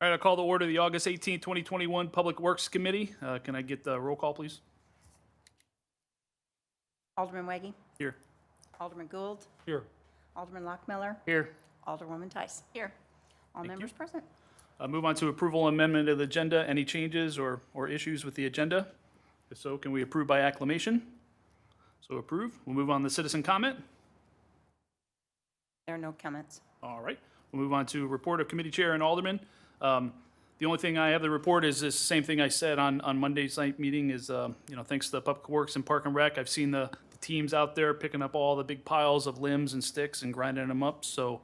All right, I call to order the August 18, 2021 Public Works Committee. Can I get the roll call, please? Alderman Weggie, Here. Alderman Gould, Here. Alderman Lockmiller, Here. Alderwoman Tice. Here. All members present. Move on to approval amendment of the agenda. Any changes or issues with the agenda? If so, can we approve by acclamation? So approve. We'll move on to citizen comment. There are no comments. All right. We'll move on to report of committee chair and alderman. The only thing I have to report is this same thing I said on Monday's night meeting is, thanks to the Public Works and Park and Rec, I've seen the teams out there picking up all the big piles of limbs and sticks and grinding them up. So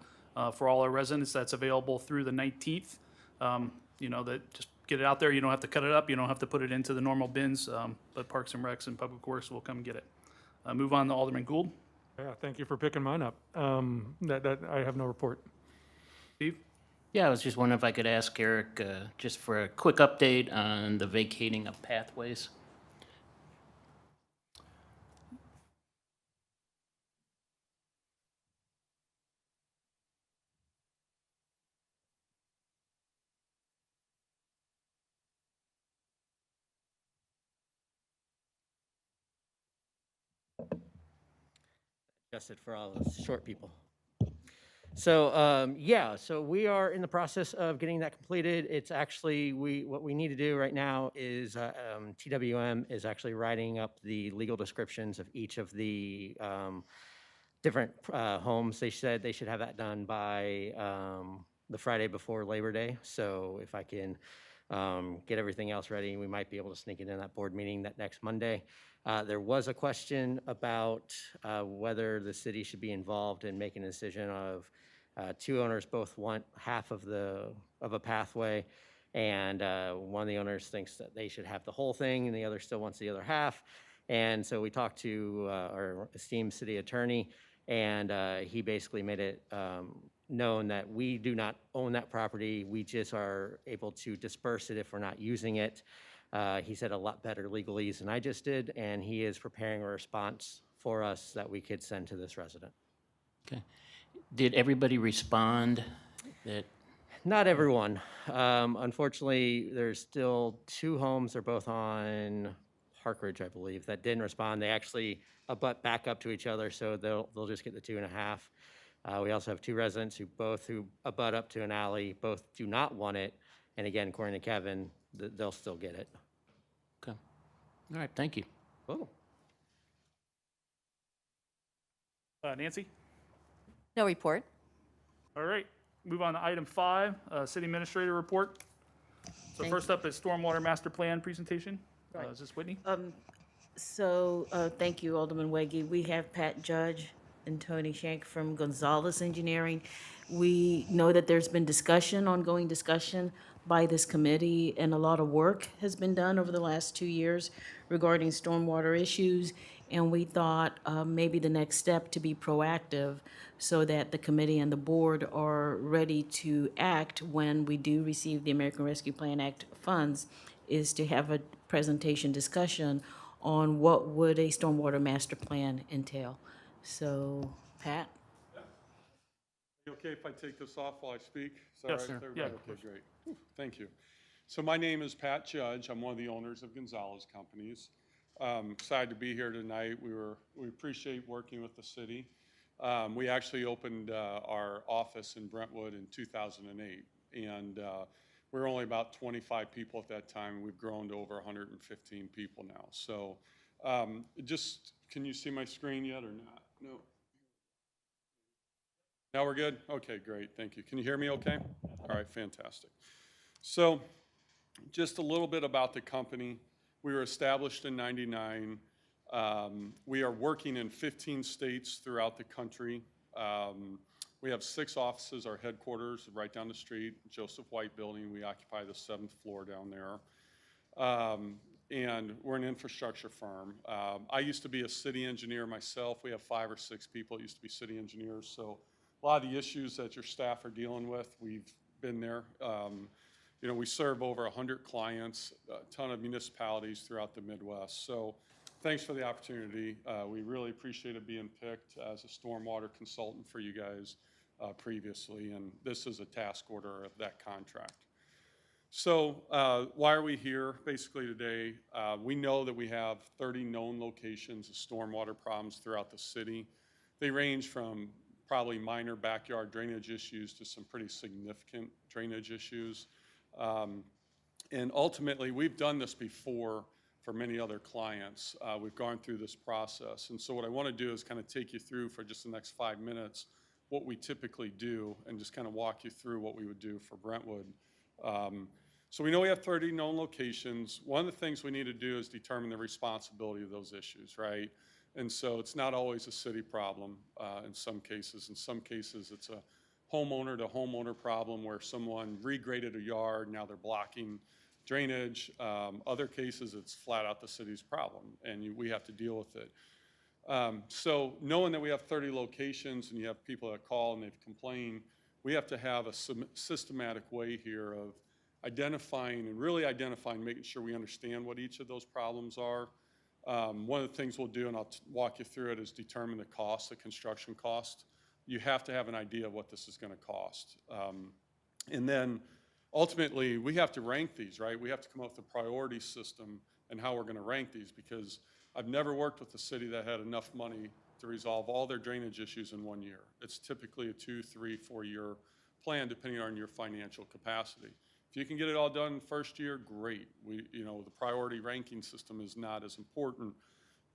for all our residents, that's available through the 19th. That just get it out there. You don't have to cut it up. You don't have to put it into the normal bins, but Parks and Recs and Public Works will come get it. Move on to Alderman Gould. Yeah, thank you for picking mine up. That I have no report. Steve? Yeah, I was just wondering if I could ask Eric just for a quick update on the vacating of pathways. Adjusted for all those short people. So so we are in the process of getting that completed. It's actually what we need to do right now is TWM is actually writing up the legal descriptions of each of the different homes. They said they should have that done by the Friday before Labor Day. So if I can get everything else ready, we might be able to sneak it in that board meeting that next Monday. There was a question about whether the city should be involved in making a decision of two owners both want half of a pathway, and one of the owners thinks that they should have the whole thing, and the other still wants the other half. And so we talked to our esteemed city attorney, and he basically made it known that we do not own that property. We just are able to disperse it if we're not using it. He said a lot better legalese than I just did, and he is preparing a response for us that we could send to this resident. Okay. Did everybody respond? Not everyone. Unfortunately, there's still two homes. They're both on Parkridge, I believe, that didn't respond. They actually abut back up to each other, so they'll just get the 2.5. We also have two residents who abut up to an alley, both do not want it. And again, according to Kevin, they'll still get it. Okay. All right, thank you. Oh. Nancy? No report. All right. Move on to item 5, city administrator report. So first up is Stormwater Master Plan presentation. Is this Whitney? Thank you, Alderman Weggie. We have Pat Judge and Tony Shank from Gonzalez Engineering. We know that there's been ongoing discussion by this committee, and a lot of work has been done over the last 2 years regarding stormwater issues, and we thought maybe the next step to be proactive so that the committee and the board are ready to act when we do receive the American Rescue Plan Act funds is to have a presentation discussion on what would a stormwater master plan entail. So, Pat? Okay, if I take this off while I speak? Is that Yes, right sir. with everybody? Yeah. Okay, great. Whew, thank you. So my name is Pat Judge. I'm one of the owners of Gonzalez Companies. Excited to be here tonight. We appreciate working with the city. We actually opened our office in Brentwood in 2008, and we were only about 25 people at that time. We've grown to over 115 people now. So can you see my screen yet or not? No. Now we're good? Okay, great, thank you. Can you hear me okay? All right, fantastic. So just a little bit about the company. We were established in '99. We are working in 15 states throughout the country. We have 6 offices, our headquarters right down the street, Joseph White Building. We occupy the 7th floor down there. And we're an infrastructure firm. I used to be a city engineer myself. We have 5 or 6 people that used to be city engineers. So a lot of the issues that your staff are dealing with, we've been there. We serve over 100 clients, a ton of municipalities throughout the Midwest. So thanks for the opportunity. We really appreciated being picked as a stormwater consultant for you guys previously, and this is a task order of that contract. So why are we here basically today? We know that we have 30 known locations of stormwater problems throughout the city. They range from probably minor backyard drainage issues to some pretty significant drainage issues. And ultimately, we've done this before for many other clients. We've gone through this process. And so what I want to do is kind of take you through for just the next 5 minutes what we typically do and just kind of walk you through what we would do for Brentwood. So we know we have 30 known locations. One of the things we need to do is determine the responsibility of those issues, right? And so it's not always a city problem in some cases. In some cases, it's a homeowner to homeowner problem where someone regraded a yard, now they're blocking drainage. Other cases, it's flat out the city's problem, and we have to deal with it. So knowing that we have 30 locations and you have people that call and they've complained, we have to have a systematic way here of identifying and really identifying, making sure we understand what each of those problems are. One of the things we'll do, and I'll walk you through it, is determine the cost, the construction cost. You have to have an idea of what this is going to cost. And then ultimately, we have to rank these, right? We have to come up with a priority system and how we're going to rank these, because I've never worked with a city that had enough money to resolve all their drainage issues in 1 year. It's typically a 2, 3, 4 year plan depending on your financial capacity. If you can get it all done in the first year, great. The priority ranking system is not as important,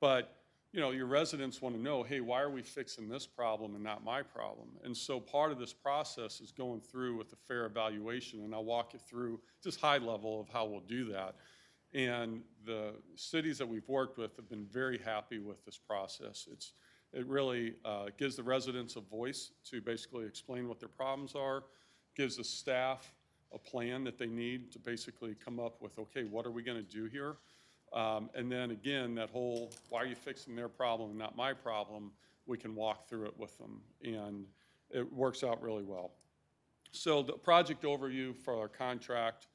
but your residents want to know, hey, why are we fixing this problem and not my problem? And so part of this process is going through with a fair evaluation, and I'll walk you through just high level of how we'll do that. And the cities that we've worked with have been very happy with this process. It really gives the residents a voice to basically explain what their problems are, gives the staff a plan that they need to basically come up with, okay, what are we going to do here? And then again, that whole, why are you fixing their problem and not my problem, we can walk through it with them. And it works out really well. So the project overview for our contract,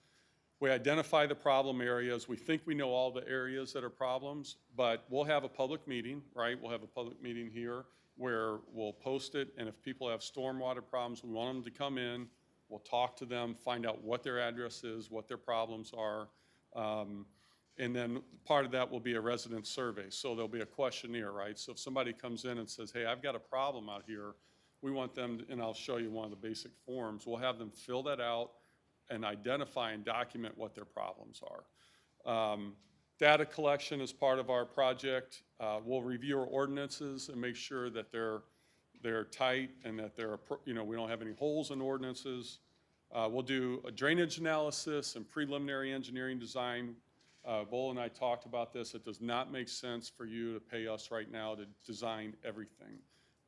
we identify the problem areas. We think we know all the areas that are problems, but we'll have a public meeting, right? We'll have a public meeting here where we'll post it. And if people have stormwater problems, we want them to come in. We'll talk to them, find out what their address is, what their problems are. And then part of that will be a resident survey. So there'll be a questionnaire, right? So if somebody comes in and says, hey, I've got a problem out here, we want them, and I'll show you one of the basic forms, we'll have them fill that out and identify and document what their problems are. Data collection is part of our project. We'll review our ordinances and make sure that they're tight and that we don't have any holes in ordinances. We'll do a drainage analysis and preliminary engineering design. Bull and I talked about this. It does not make sense for you to pay us right now to design everything.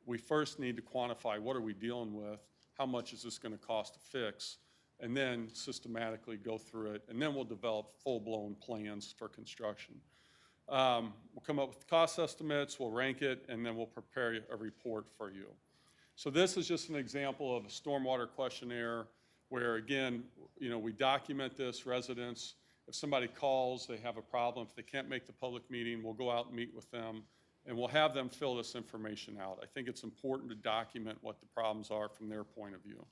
We first need to quantify what are we dealing with, how much is this going to cost to fix, and then systematically go through it, and then we'll develop full-blown plans for construction. We'll come up with cost estimates, we'll rank it, and then we'll prepare a report for you. So this is just an example of a stormwater questionnaire where, again, we document this, residents. If somebody calls, they have a problem, if they can't make the public meeting, we'll go out and meet with them, and we'll have them fill this information out. I think it's important to document what the problems are from their point of view.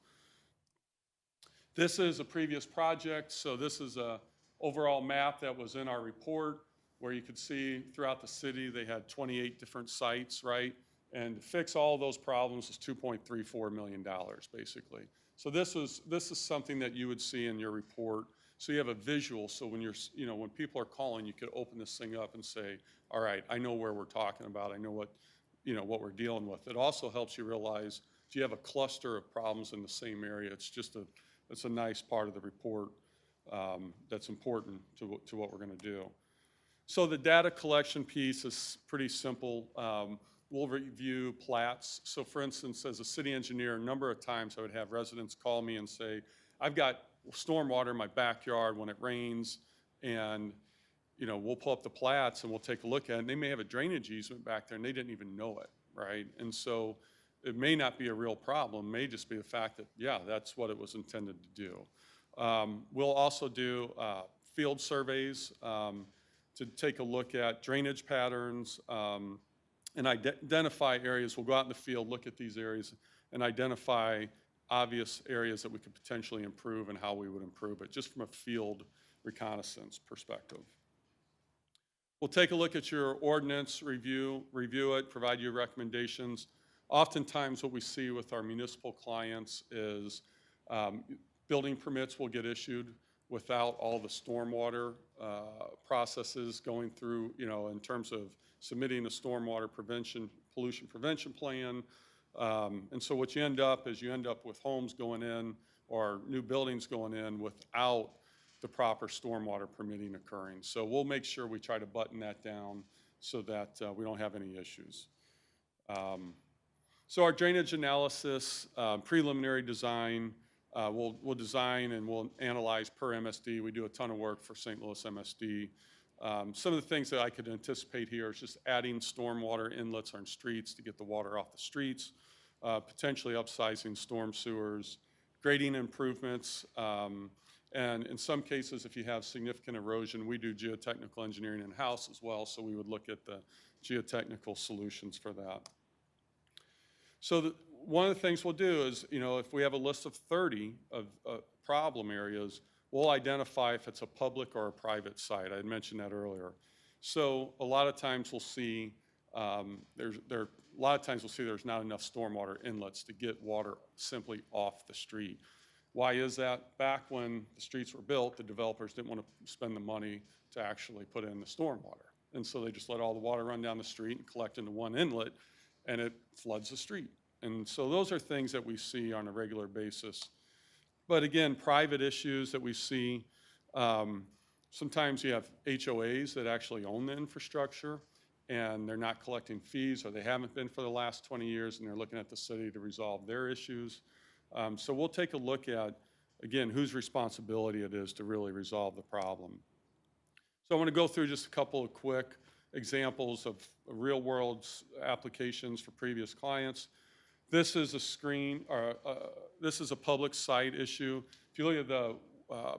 This is a previous project, so this is an overall map that was in our report where you could see throughout the city they had 28 different sites, right? And to fix all those problems is $2.34 million, basically. So this is something that you would see in your report. So you have a visual, so when when people are calling, you could open this thing up and say, all right, I know where we're talking about, I know what we're dealing with. It also helps you realize, do you have a cluster of problems in the same area? It's a nice part of the report that's important to what we're going to do. So the data collection piece is pretty simple. We'll review plats. So for instance, as a city engineer, a number of times I would have residents call me and say, I've got stormwater in my backyard when it rains, and we'll pull up the plats and we'll take a look at it. And they may have a drainage easement back there and they didn't even know it, right? And so it may not be a real problem. It may just be the fact that, yeah, that's what it was intended to do. We'll also do field surveys to take a look at drainage patterns and identify areas. We'll go out in the field, look at these areas, and identify obvious areas that we could potentially improve and how we would improve it, just from a field reconnaissance perspective. We'll take a look at your ordinance, review it, provide you recommendations. Oftentimes what we see with our municipal clients is building permits will get issued without all the stormwater processes going through, in terms of submitting a stormwater prevention, pollution prevention plan. And so what you end up is you end up with homes going in or new buildings going in without the proper stormwater permitting occurring. So we'll make sure we try to button that down so that we don't have any issues. So our drainage analysis, preliminary design, we'll design and we'll analyze per MSD. We do a ton of work for St. Louis MSD. Some of the things that I could anticipate here is just adding stormwater inlets on streets to get the water off the streets, potentially upsizing storm sewers, grading improvements, and in some cases, if you have significant erosion, we do geotechnical engineering in-house as well, so we would look at the geotechnical solutions for that. So one of the things we'll do is, if we have a list of 30 of problem areas, we'll identify if it's a public or a private site. I had mentioned that earlier. So a lot of times we'll see there's not enough stormwater inlets to get water simply off the street. Why is that? Back when the streets were built, the developers didn't want to spend the money to actually put in the stormwater. And so they just let all the water run down the street and collect into one inlet, and it floods the street. And so those are things that we see on a regular basis. But again, private issues that we see, sometimes you have HOAs that actually own the infrastructure, and they're not collecting fees, or they haven't been for the last 20 years, and they're looking at the city to resolve their issues. So we'll take a look at, again, whose responsibility it is to really resolve the problem. So I want to go through just a couple of quick examples of real-world applications for previous clients. This is a screen, or this is a public site issue. If you look at the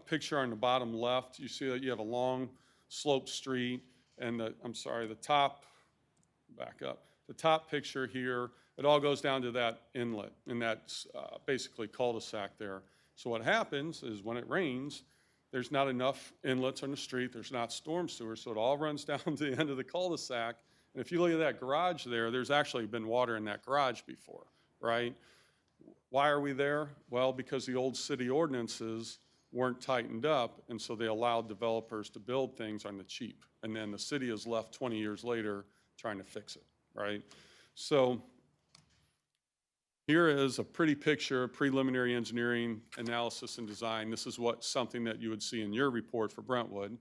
picture on the bottom left, you see that you have a long sloped street, and the top, back up, the top picture here, it all goes down to that inlet, and that's basically cul-de-sac there. So what happens is when it rains, there's not enough inlets on the street, there's not storm sewer, so it all runs down to the end of the cul-de-sac. And if you look at that garage there, there's actually been water in that garage before, right? Why are we there? Well, because the old city ordinances weren't tightened up, and so they allowed developers to build things on the cheap. And then the city is left 20 years later trying to fix it, right? So here is a pretty picture, preliminary engineering analysis and design. This is something that you would see in your report for Brentwood,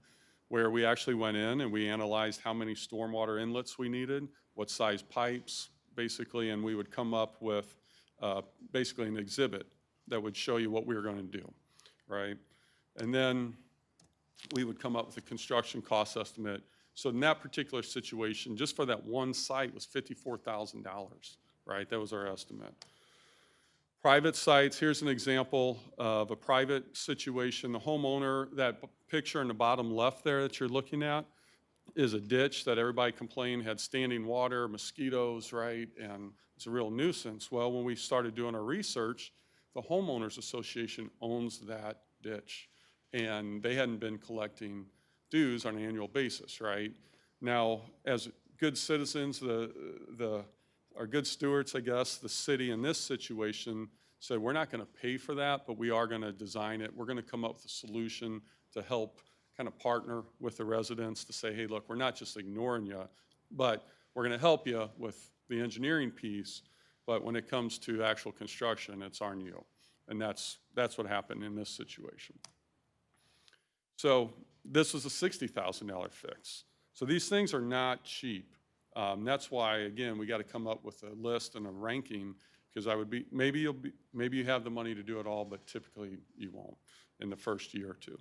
where we actually went in and we analyzed how many stormwater inlets we needed, what size pipes, basically, and we would come up with basically an exhibit that would show you what we were going to do, right? And then we would come up with a construction cost estimate. So in that particular situation, just for that one site was $54,000, right? That was our estimate. Private sites, here's an example of a private situation. The homeowner, that picture in the bottom left there that you're looking at is a ditch that everybody complained had standing water, mosquitoes, right? And it's a real nuisance. Well, when we started doing our research, the homeowners association owns that ditch, and they hadn't been collecting dues on an annual basis, right? Now, as good citizens, our good stewards, I guess, the city in this situation said, we're not going to pay for that, but we are going to design it. We're going to come up with a solution to help kind of partner with the residents to say, hey, look, we're not just ignoring you, but we're going to help you with the engineering piece, but when it comes to actual construction, it's on you. And that's what happened in this situation. So this was a $60,000 fix. So these things are not cheap. That's why, again, we got to come up with a list and a ranking, because maybe you have the money to do it all, but typically you won't in the first year or two.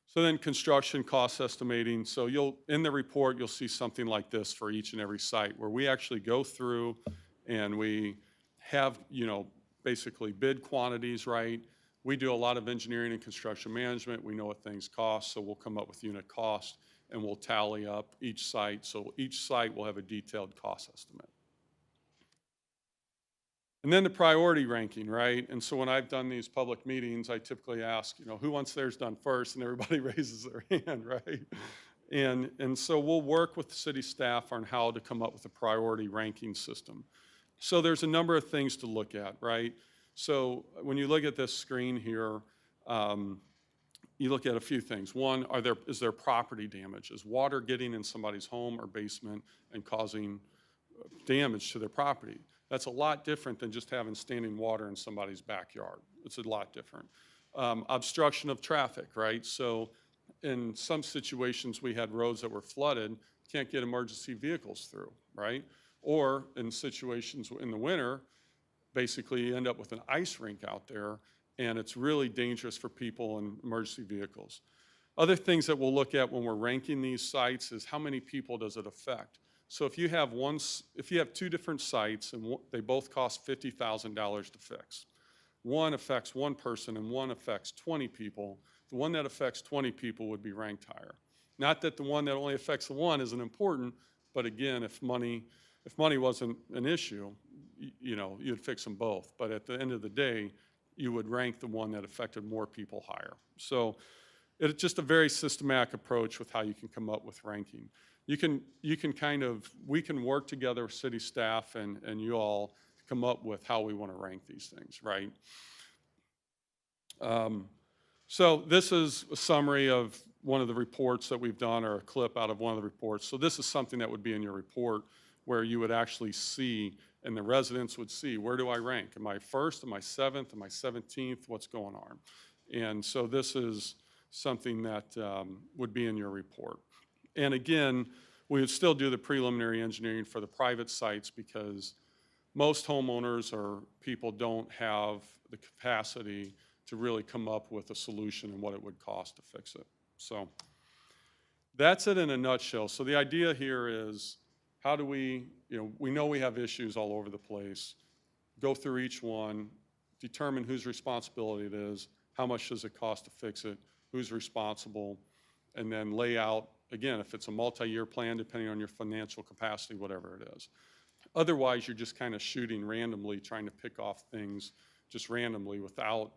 So then construction cost estimating. So in the report, you'll see something like this for each and every site, where we actually go through and we have, basically bid quantities, right? We do a lot of engineering and construction management. We know what things cost, so we'll come up with unit cost, and we'll tally up each site. So each site will have a detailed cost estimate. And then the priority ranking, right? And so when I've done these public meetings, I typically ask, who wants theirs done first? And everybody raises their hand, right? And so we'll work with the city staff on how to come up with a priority ranking system. So there's a number of things to look at, right? So when you look at this screen here, you look at a few things. One, is there property damage? Is water getting in somebody's home or basement and causing damage to their property? That's a lot different than just having standing water in somebody's backyard. It's a lot different. Obstruction of traffic, right? So in some situations, we had roads that were flooded, can't get emergency vehicles through, right? Or in situations in the winter, basically you end up with an ice rink out there, and it's really dangerous for people and emergency vehicles. Other things that we'll look at when we're ranking these sites is how many people does it affect? So if you have two different sites and they both cost $50,000 to fix, one affects one person and one affects 20 people, the one that affects 20 people would be ranked higher. Not that the one that only affects the one isn't important, but again, if money wasn't an issue, you'd fix them both. But at the end of the day, you would rank the one that affected more people higher. So it's just a very systematic approach with how you can come up with ranking. We can work together with city staff and you all come up with how we want to rank these things, right? So this is a summary of one of the reports that we've done, or a clip out of one of the reports. So this is something that would be in your report where you would actually see, and the residents would see, where do I rank? Am I first? Am I seventh? Am I 17th? What's going on? And so this is something that would be in your report. And again, we would still do the preliminary engineering for the private sites because most homeowners or people don't have the capacity to really come up with a solution and what it would cost to fix it. So that's it in a nutshell. So the idea here is, how do we know we have issues all over the place, go through each one, determine whose responsibility it is, how much does it cost to fix it, who's responsible, and then lay out, again, if it's a multi-year plan, depending on your financial capacity, whatever it is. Otherwise, you're just kind of shooting randomly, trying to pick off things just randomly without,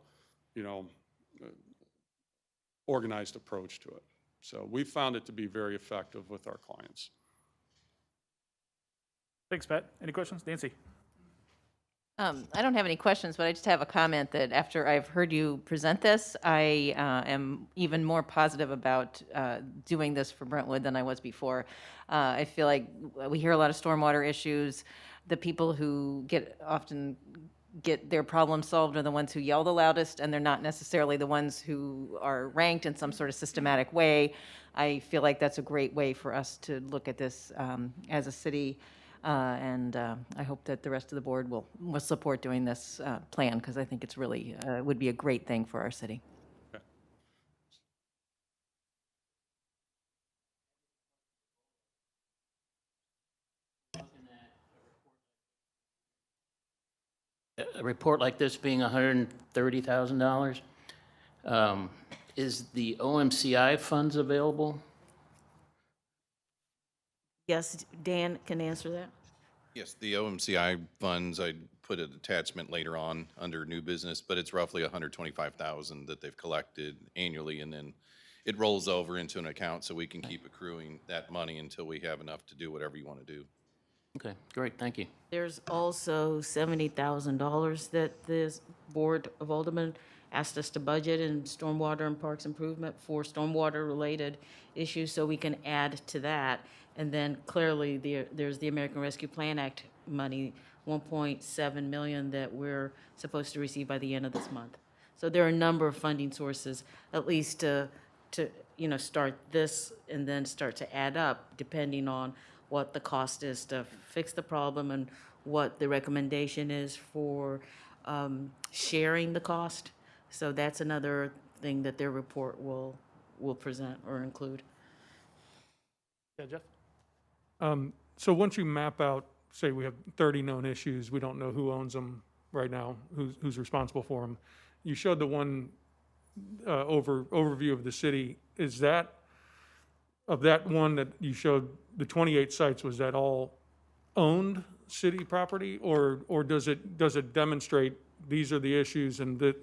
organized approach to it. So we found it to be very effective with our clients. Thanks, Pat. Any questions? Nancy? I don't have any questions, but I just have a comment that after I've heard you present this, I am even more positive about doing this for Brentwood than I was before. I feel like we hear a lot of stormwater issues. The people who often get their problem solved are the ones who yell the loudest, and they're not necessarily the ones who are ranked in some sort of systematic way. I feel like that's a great way for us to look at this as a city. And I hope that the rest of the board will support doing this plan, because I think it's really would be a great thing for our city. Okay. A report like this being $130,000, is the OMCI funds available? Yes, Dan can answer that. Yes, the OMCI funds, I put an attachment later on under new business, but it's roughly $125,000 that they've collected annually, and then it rolls over into an account so we can keep accruing that money until we have enough to do whatever you want to do. Okay, great, thank you. There's also $70,000 that this Board of Aldermen asked us to budget in stormwater and parks improvement for stormwater-related issues, so we can add to that. And then clearly, there's the American Rescue Plan Act money, $1.7 million that we're supposed to receive by the end of this month. So there are a number of funding sources, at least to start this and then start to add up, depending on what the cost is to fix the problem and what the recommendation is for sharing the cost. So that's another thing that their report will present or include. Yeah, Jeff? So once you map out, say we have 30 known issues, we don't know who owns them right now, who's responsible for them. You showed the one overview of the city. Is that, of that one that you showed, the 28 sites, was that all owned city property, or does it demonstrate these are the issues and that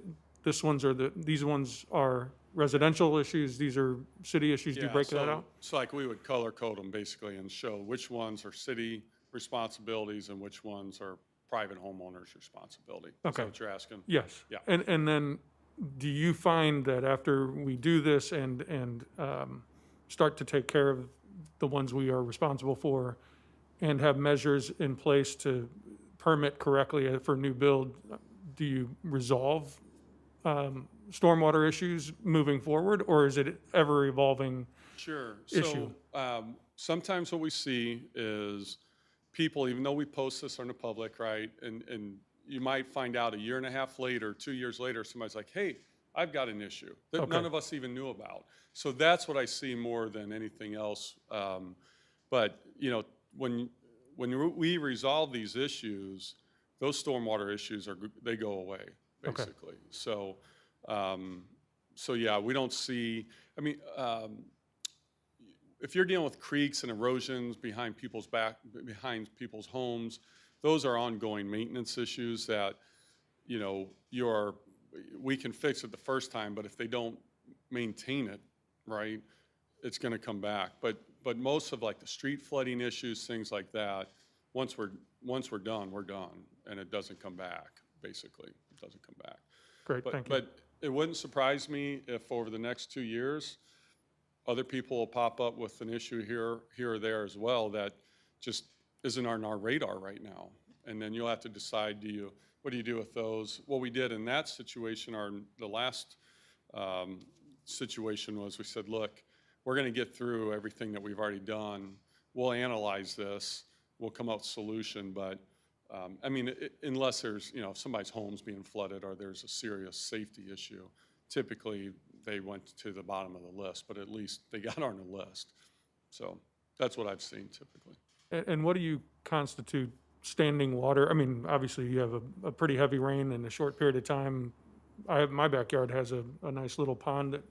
these ones are residential issues, these are city issues? Do you Yeah, break that so- out? So like we would color code them basically and show which ones are city responsibilities and which ones are private homeowners' responsibility. Is Okay. that what you're asking? Yes. Yeah. And then, do you find that after we do this and start to take care of the ones we are responsible for and have measures in place to permit correctly for new build, do you resolve stormwater issues moving forward, or is it ever evolving? Sure. Issue. So sometimes what we see is people, even though we post this on the public, right, and you might find out a year and a half later, 2 years later, somebody's like, hey, I've got an issue that Okay. none of us even knew about. So that's what I see more than anything else. But, you know, when we resolve these issues, those stormwater issues they go away, Okay. basically. So, so yeah, we don't see, I mean, if you're dealing with creeks and erosions behind people's homes, those are ongoing maintenance issues that, you know, we can fix it the first time, but if they don't maintain it, right, it's going to come back. But most of like the street flooding issues, things like that, once we're done, and it doesn't come back. Basically, it doesn't come back. Great, thank you. But it wouldn't surprise me if over the next 2 years, other people will pop up with an issue here or there as well that just isn't on our radar right now. And then you'll have to decide, what do you do with those? What we did in that situation, the last situation was we said, look, we're going to get through everything that we've already done. We'll analyze this. We'll come up with a solution. But I mean, unless there's, you know, if somebody's home's being flooded or there's a serious safety issue, typically they went to the bottom of the list, but at least they got on the list. So that's what I've seen typically. And what do you constitute standing water? I mean, obviously you have a pretty heavy rain in a short period of time. My backyard has a nice little pond that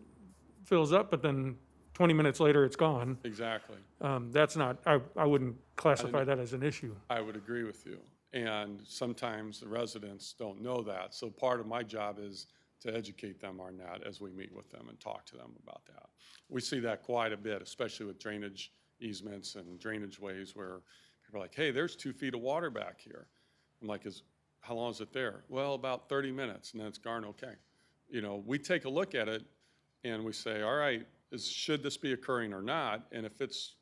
fills up, but then 20 minutes later it's gone. Exactly. That's not, I wouldn't classify that as an issue. I would agree with you. And sometimes the residents don't know that. So part of my job is to educate them on that as we meet with them and talk to them about that. We see that quite a bit, especially with drainage easements and drainage ways where people are like, hey, there's 2 feet of water back here. I'm like, how long is it there? Well, about 30 minutes, and then it's gone, okay. You know, we take a look at it and we say, all right, should this be occurring or not? And if it's,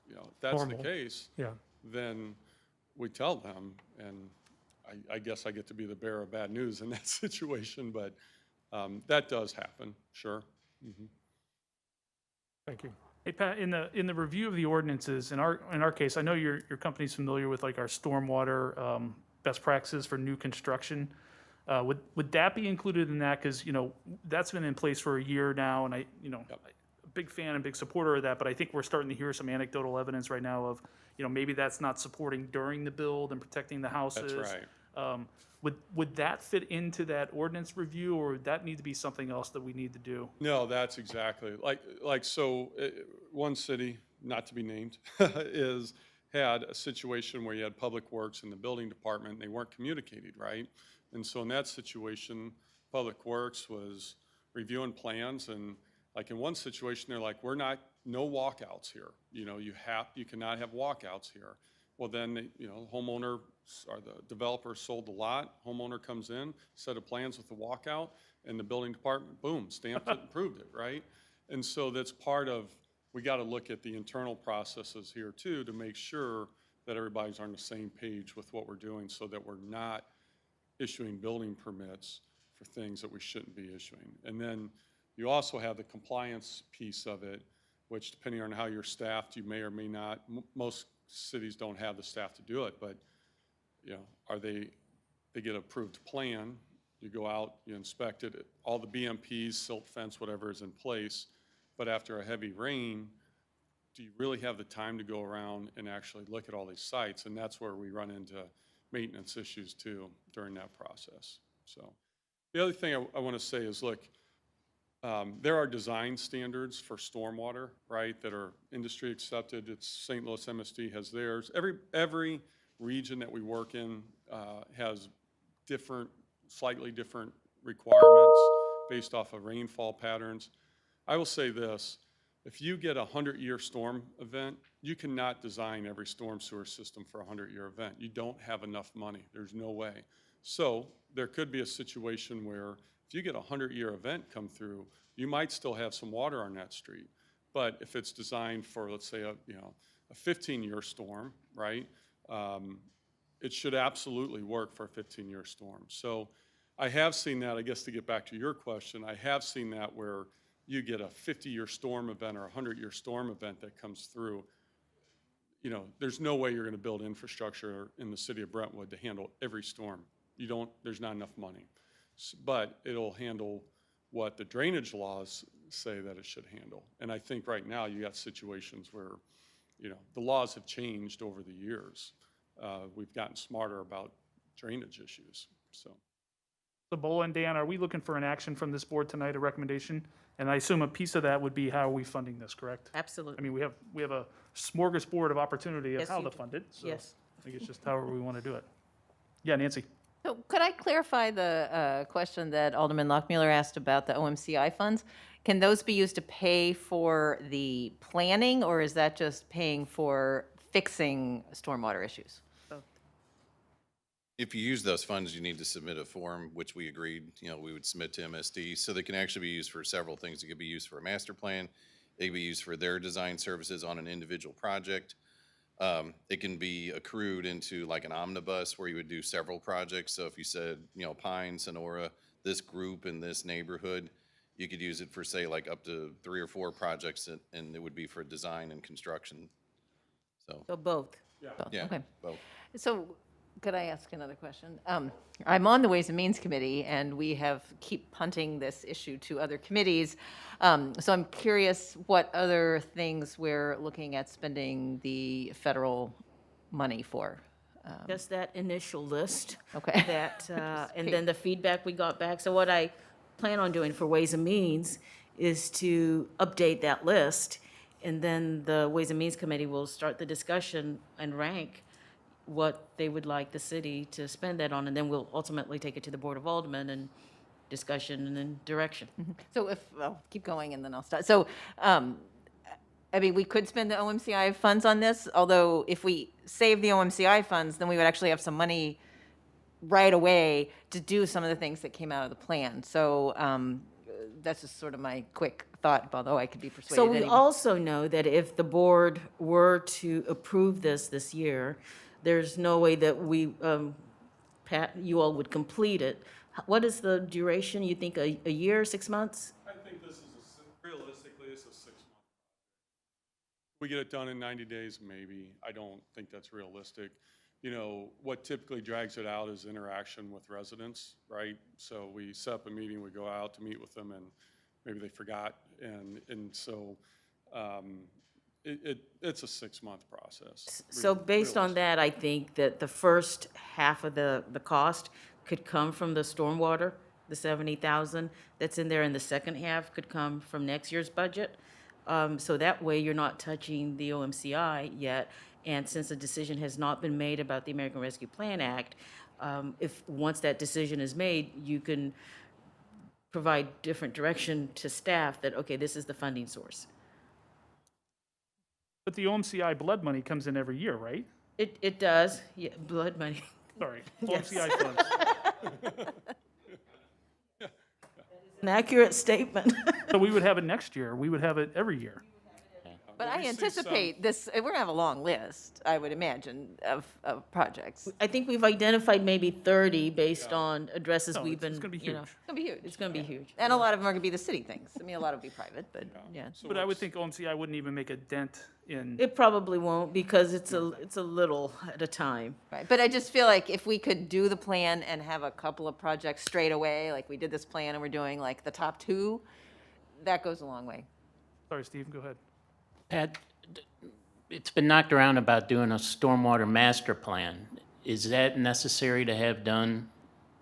you know, if that's Normal. the case, Yeah. then we tell them, and I guess I get to be the bearer of bad news in that situation, but that does happen, sure. Mhm. Thank you. Hey, Pat, in the review of the ordinances, in our case, I know your company's familiar with like our stormwater best practices for new construction. Would that be included in that? Because, you know, that's been in place for a year now, and a big fan and big supporter of that, but I think we're starting to hear some anecdotal evidence right now of, you know, maybe that's not supporting during the build and protecting the houses. That's right. Would that fit into that ordinance review, or would that need to be something else that we need to do? No, that's exactly, one city, not to be named, had a situation where you had Public Works and the building department, and they weren't communicated, right? And so in that situation, Public Works was reviewing plans, and like in one situation, they're like, no walkouts here. You know, you cannot have walkouts here. Well, then, you know, the homeowner or the developer sold the lot, homeowner comes in, set of plans with the walkout, and the building department, boom, stamped it and approved it, right? And so that's part of, we got to look at the internal processes here too to make sure that everybody's on the same page with what we're doing so that we're not issuing building permits for things that we shouldn't be issuing. And then you also have the compliance piece of it, which depending on how you're staffed, you may or may not, most cities don't have the staff to do it, but you know, they get approved plan, you go out, you inspect it, all the BMPs, silt fence, whatever is in place, but after a heavy rain, do you really have the time to go around and actually look at all these sites? And that's where we run into maintenance issues too during that process. So the other thing I want to say is, look, there are design standards for stormwater, right, that are industry accepted. It's St. Louis MSD has theirs. Every region that we work in has slightly different requirements based off of rainfall patterns. I will say this, if you get a 100-year storm event, you cannot design every storm sewer system for a 100-year event. You don't have enough money. There's no way. So there could be a situation where if you get a 100-year event come through, you might still have some water on that street. But if it's designed for, let's say, a 15-year storm, right? It should absolutely work for a 15-year storm. So I have seen that, I guess to get back to your question, I have seen that where you get a 50-year storm event or a 100-year storm event that comes through. There's no way you're going to build infrastructure in the city of Brentwood to handle every storm. There's not enough money. But it'll handle what the drainage laws say that it should handle. And I think right now you got situations where, the laws have changed over the years. We've gotten smarter about drainage issues, so. So Bola and Dan, are we looking for an action from this board tonight, a recommendation? And I assume a piece of that would be how are we funding this, correct? I Absolutely. mean, we have a smorgasbord of opportunity of Yes, how you to do. fund it. So Yes. I think it's just however we want to do it. Yeah, Nancy? So could I clarify the question that Alderman Lockmuller asked about the OMCI funds? Can those be used to pay for the planning, or is that just paying for fixing stormwater issues? If you use those funds, you need to submit a form, which we agreed, we would submit to MSD. So they can actually be used for several things. It could be used for a master plan. It could be used for their design services on an individual project. It can be accrued into like an omnibus where you would do several projects. So if you said, Pine, Sonora, this group in this neighborhood, you could use it for, say, like up to 3 or 4 projects, and it would be for design and construction. So both. Yeah, Okay. both. So could I ask another question? I'm on the Ways and Means Committee, and we keep punting this issue to other committees. So I'm curious what other things we're looking at spending the federal money for. Just that initial list. Okay. And then the feedback we got back. So what I plan on doing for Ways and Means is to update that list, and then the Ways and Means Committee will start the discussion and rank what they would like the city to spend that on, and then we'll ultimately take it to the Board of Aldermen and discussion and then direction. So I'll keep going and then I'll stop. So, we could spend the OMCI funds on this, although if we save the OMCI funds, then we would actually have some money right away to do some of the things that came out of the plan. So that's just sort of my quick thought, although I could be persuaded. So we anyway. also know that if the board were to approve this year, there's no way that we, Pat, you all would complete it. What is the duration? You think a year, 6 months? I think this is realistically, it's a 6-month. We get it done in 90 days, maybe. I don't think that's realistic. What typically drags it out is interaction with residents, right? So we set up a meeting, we go out to meet with them, and maybe they forgot, and so it's a 6-month process. So based on that, I think that the first half of the cost could come from the stormwater, the 70,000 that's in there, and the second half could come from next year's budget. So that way you're not touching the OMCI yet. And since a decision has not been made about the American Rescue Plan Act, once that decision is made, you can provide different direction to staff that, okay, this is the funding source. But the OMCI blood money comes in every year, right? It does, yeah, blood money. Sorry, Yes. OMCI funds. An accurate statement. So we would have it next year. We would have it every year. But I we see anticipate this, we're going to have a long list, I would imagine, of projects. It's I think we've identified maybe 30 based on addresses No, we've been, it's gonna be you know. huge. going to be huge. It's going to be huge. And a lot of them are going to be the city things. I mean, a lot will be private, but yeah. So But I would it's- think OMCI wouldn't even make a dent in, It probably won't because it's a little at a time. Right, but I just feel like if we could do the plan and have a couple of projects straight away, like we did this plan and we're doing like the top 2, that goes a long way. sorry, Steve, go ahead. Pat, it's been knocked around about doing a stormwater master plan. Is that necessary to have done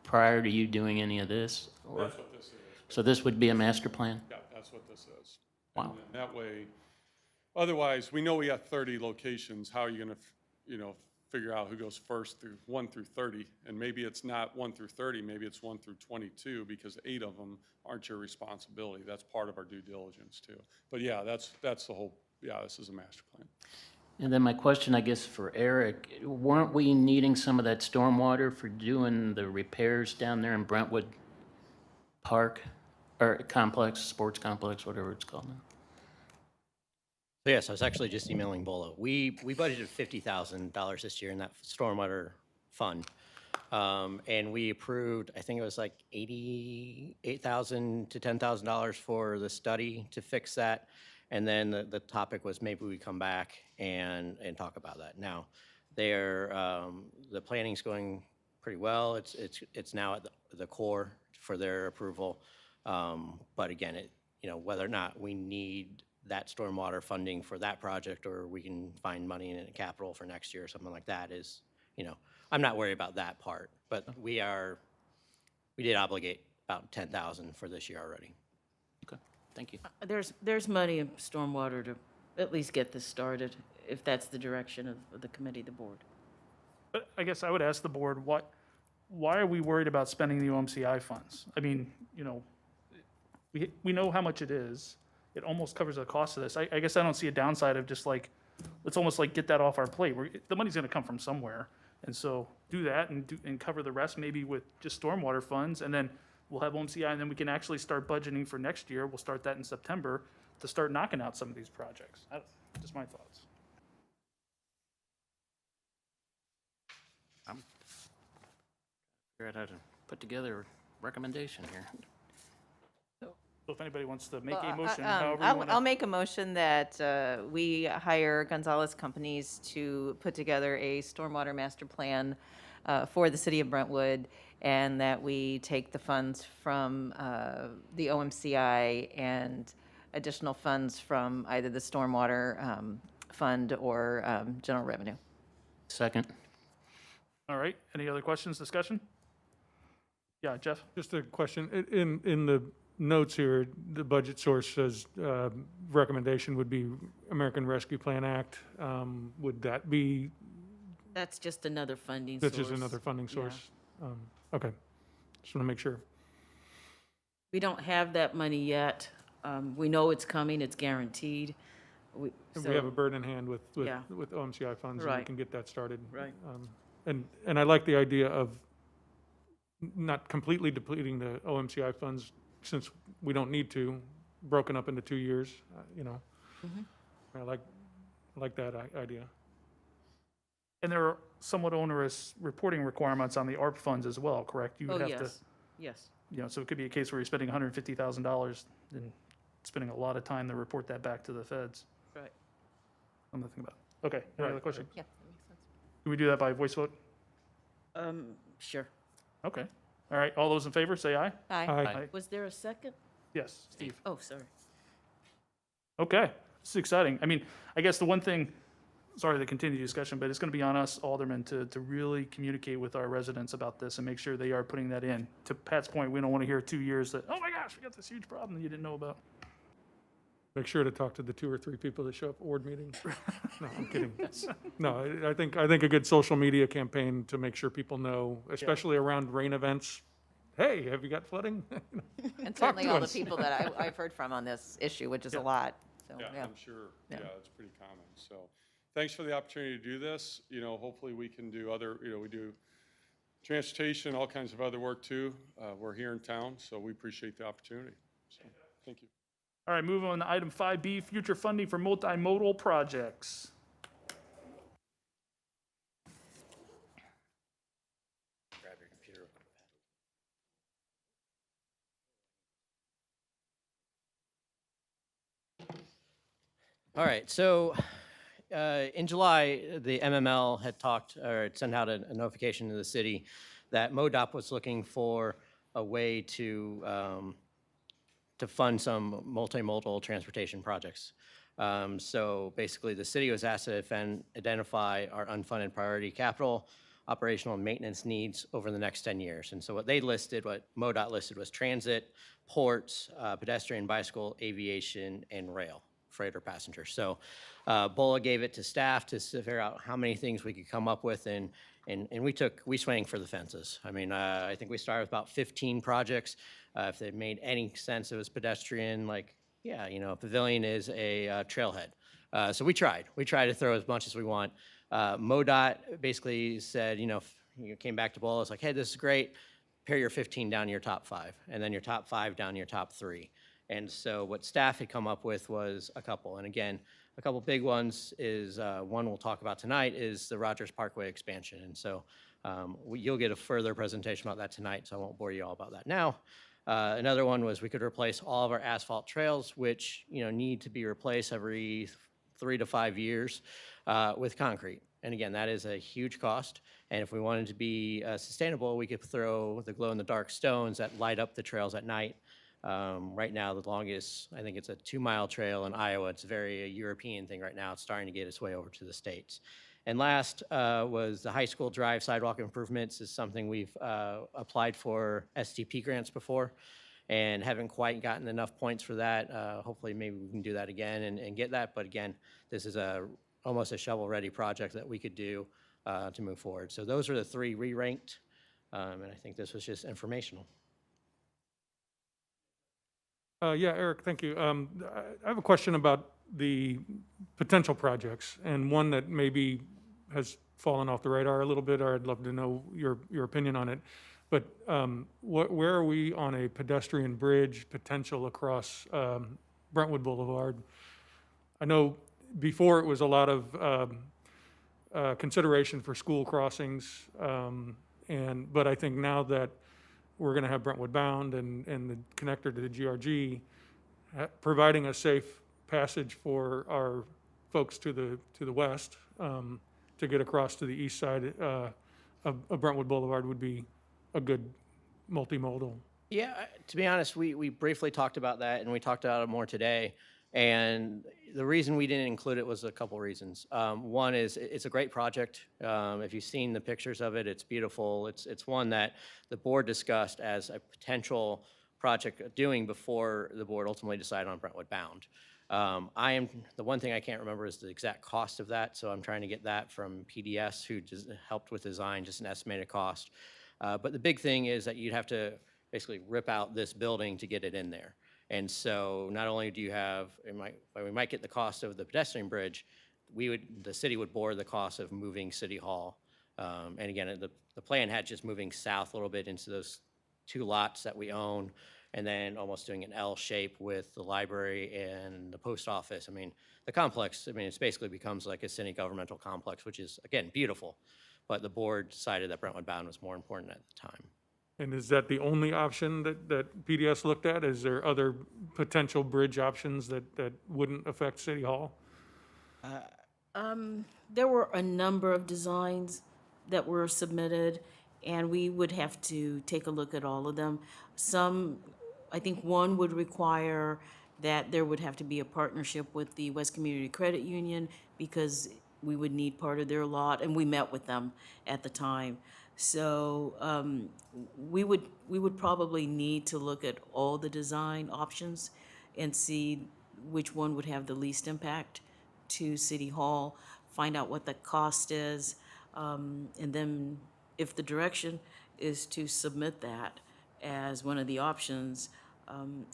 prior to you doing any of this? Or- That's what this is. So this would be a master plan? Yeah, that's what this is. Wow. And that way, otherwise, we know we got 30 locations. How are you going to, figure out who goes first through 1 through 30. And maybe it's not 1 through 30, maybe it's 1 through 22, because 8 of them aren't your responsibility. That's part of our due diligence too. But yeah, that's the whole, yeah, this is a master plan. And then my question, I guess, for Eric, weren't we needing some of that stormwater for doing the repairs down there in Brentwood Park, or complex, sports complex, whatever it's called now? So yes, I was actually just emailing Bolo. We budgeted $50,000 this year in that stormwater fund. And we approved, I think it was like $88,000 to $10,000 for the study to fix that. And then the topic was maybe we come back and talk about that. Now, the planning's going pretty well. It's now at the core for their approval. But again, whether or not we need that stormwater funding for that project, or we can find money in capital for next year or something like that is, I'm not worried about that part. But we did obligate about $10,000 for this year already. Okay, thank you. There's money in stormwater to at least get this started, if that's the direction of the committee, the board. But I guess I would ask the board, why are we worried about spending the OMCI funds? I mean, we know how much it is. It almost covers the cost of this. I guess I don't see a downside of just like, let's almost like get that off our plate. The money's gonna come from somewhere. And so do that and cover the rest maybe with just stormwater funds, and then we'll have OMCI, and then we can actually start budgeting for next year. We'll start that in September to start knocking out some of these projects. Just my thoughts. Figure out how to put together a recommendation here. So if anybody wants to make Well, a motion, however you want I'll to. make a motion that we hire Gonzalez Companies to put together a stormwater master plan for the city of Brentwood, and that we take the funds from the OMCI and additional funds from either the stormwater fund or general revenue. Second. All right, any other questions, discussion? Yeah, Jeff? Just a question. In the notes here, the budget source says recommendation would be American Rescue Plan Act. Would that be, That's just another funding source. that's just another funding source? Okay, just want to make sure. We don't have that money yet. We know it's coming, it's guaranteed. We have a bird in hand with Yeah. OMCI funds, and we Right. can get that started. Right. And I like the idea of not completely depleting the OMCI funds, since we don't need to, broken up into 2 years, I like that idea. And there are somewhat onerous reporting requirements on the ARP funds as well, correct? You Oh, would have to, yes. so it could be a case where you're spending $150,000 and spending a lot of time to report that back to the feds. Right. I'm not thinking about it. Okay, any other questions? Yeah, that makes sense. Can we do that by voice vote? Sure. Okay. All right, all those in favor, say aye. Aye. Aye. Was there a second? Yes, Steve. Oh, sorry. Okay, this is exciting. I mean, I guess the one thing, sorry to continue the discussion, but it's going to be on us aldermen to really communicate with our residents about this and make sure they are putting that in. To Pat's point, we don't want to hear 2 years that, oh my gosh, we got this huge problem that you didn't know about. Make sure to talk to the 2 or 3 people that show up at ward meetings. No, I'm kidding. No, I think a good social media campaign to make sure people know, especially around rain events. Hey, have you got flooding? And Talk certainly to all the us. people that I've heard from on this issue, which is a lot, so, Yeah, yeah. I'm sure. Yeah. Yeah, it's pretty common. So thanks for the opportunity to do this. Hopefully we can do other, we do transportation, all kinds of other work too. We're here in town, so we appreciate the opportunity. So, thank you. All right, moving on to item 5B, future funding for multimodal projects. Grab your computer. All right, so in July, the MML had talked, or had sent out a notification to the city that MoDOT was looking for a way to fund some multimodal transportation projects. So basically, the city was asked to identify our unfunded priority capital, operational and maintenance needs over the next 10 years. And so what MoDOT listed was transit, ports, pedestrian, bicycle, aviation, and rail freight or passenger. So BOLA gave it to staff to figure out how many things we could come up with, and we swang for the fences. I mean, I think we started with about 15 projects. If they made any sense, it was pedestrian, like, yeah, you know, a pavilion is a trailhead. So we tried to throw as much as we want. MoDOT basically said, you know, came back to BOLA, it's like, hey, this is great. Pare your 15 down to your top 5, and then your top 5 down to your top 3. And so what staff had come up with was a couple. And again, a couple big ones is, one we'll talk about tonight is the Rogers Parkway expansion. And so you'll get a further presentation about that tonight, so I won't bore you all about that now. Another one was we could replace all of our asphalt trails, which, you know, need to be replaced every 3 to 5 years with concrete. And again, that is a huge cost. And if we wanted to be sustainable, we could throw the glow-in-the-dark stones that light up the trails at night. Right now, the longest, I think it's a 2-mile trail in Iowa. It's a European thing right now. It's starting to get its way over to the States. And last was the high school drive sidewalk improvements. Is something we've applied for STP grants before and haven't quite gotten enough points for that. Hopefully, maybe we can do that again and get that. But again, this is almost a shovel-ready project that we could do to move forward. So those are the 3 re-ranked, and I think this was just informational. Yeah, Eric, thank you. I have a question about the potential projects, and one that maybe has fallen off the radar a little bit, or I'd love to know your opinion on it. But where are we on a pedestrian bridge potential across Brentwood Boulevard? I know before it was a lot of consideration for school crossings, but I think now that we're going to have Brentwood Bound and the connector to the GRG, providing a safe passage for our folks to the west to get across to the east side of Brentwood Boulevard would be a good multimodal. Yeah, to be honest, we briefly talked about that, and we talked about it more today. And the reason we didn't include it was a couple reasons. One is it's a great project. If you've seen the pictures of it, it's beautiful. It's one that the board discussed as a potential project doing before the board ultimately decided on Brentwood Bound. The one thing I can't remember is the exact cost of that, so I'm trying to get that from PDS, who just helped with design, just an estimated cost. But the big thing is that you'd have to basically rip out this building to get it in there. And so not only do you have, we might get the cost of the pedestrian bridge, the city would bore the cost of moving City Hall. And again, the plan had just moving south a little bit into those 2 lots that we own, and then almost doing an L shape with the library and the post office. I mean, the complex, it basically becomes like a city governmental complex, which is, again, beautiful. But the board decided that Brentwood Bound was more important at the time. And is that the only option that PDS looked at? Is there other potential bridge options that wouldn't affect City Hall? There were a number of designs that were submitted, and we would have to take a look at all of them. I think one would require that there would have to be a partnership with the West Community Credit Union, because we would need part of their lot, and we met with them at the time. So we would probably need to look at all the design options and see which one would have the least impact to City Hall, find out what the cost is, and then if the direction is to submit that as one of the options,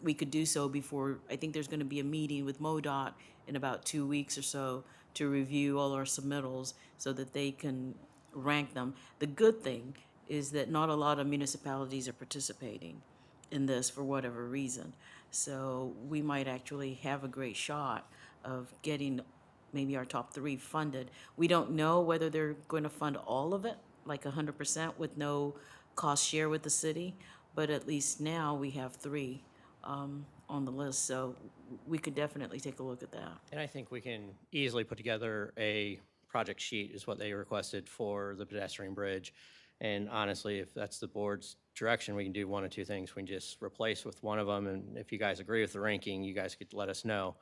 we could do so before, I think there's going to be a meeting with MoDOT in about 2 weeks or so to review all our submittals so that they can rank them. The good thing is that not a lot of municipalities are participating in this for whatever reason. So we might actually have a great shot of getting maybe our top 3 funded. We don't know whether they're going to fund all of it, like 100% with no cost share with the city, but at least now we have 3 on the list, so we could definitely take a look at that. And I think we can easily put together a project sheet, is what they requested for the pedestrian bridge. And honestly, if that's the board's direction, we can do 1 or 2 things. We can just replace with one of them, and if you guys agree with the ranking, you guys could let us know.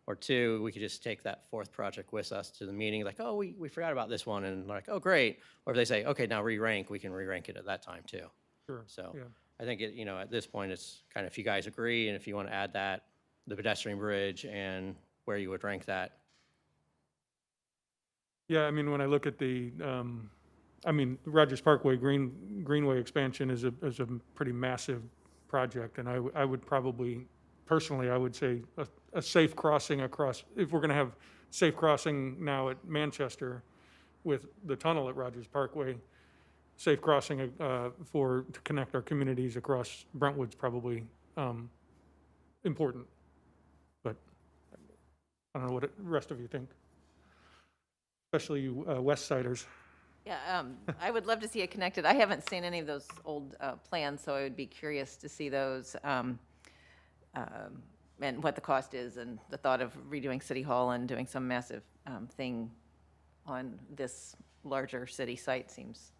Or 2, we could just take that 4th project with us to the meeting, like, oh, we forgot about this one, and like, oh, great. Or if they say, okay, now re-rank, we can re-rank it at that time too. Sure. So yeah. I think at this point, it's kind of, if you guys agree, and if you want to add that, the pedestrian bridge and where you would rank that. Yeah, I mean, when I look at the, Rogers Parkway Greenway expansion is a pretty massive project, and I would probably, personally, I would say a safe crossing across, if we're gonna have safe crossing now at Manchester with the tunnel at Rogers Parkway, safe crossing, to connect our communities across Brentwood's probably, important. But I don't know what the rest of you think, especially you, West Siders. Yeah, I would love to see it connected. I haven't seen any of those old plans, so I would be curious to see those, and what the cost is, and the thought of redoing City Hall and doing some massive thing on this larger city site seems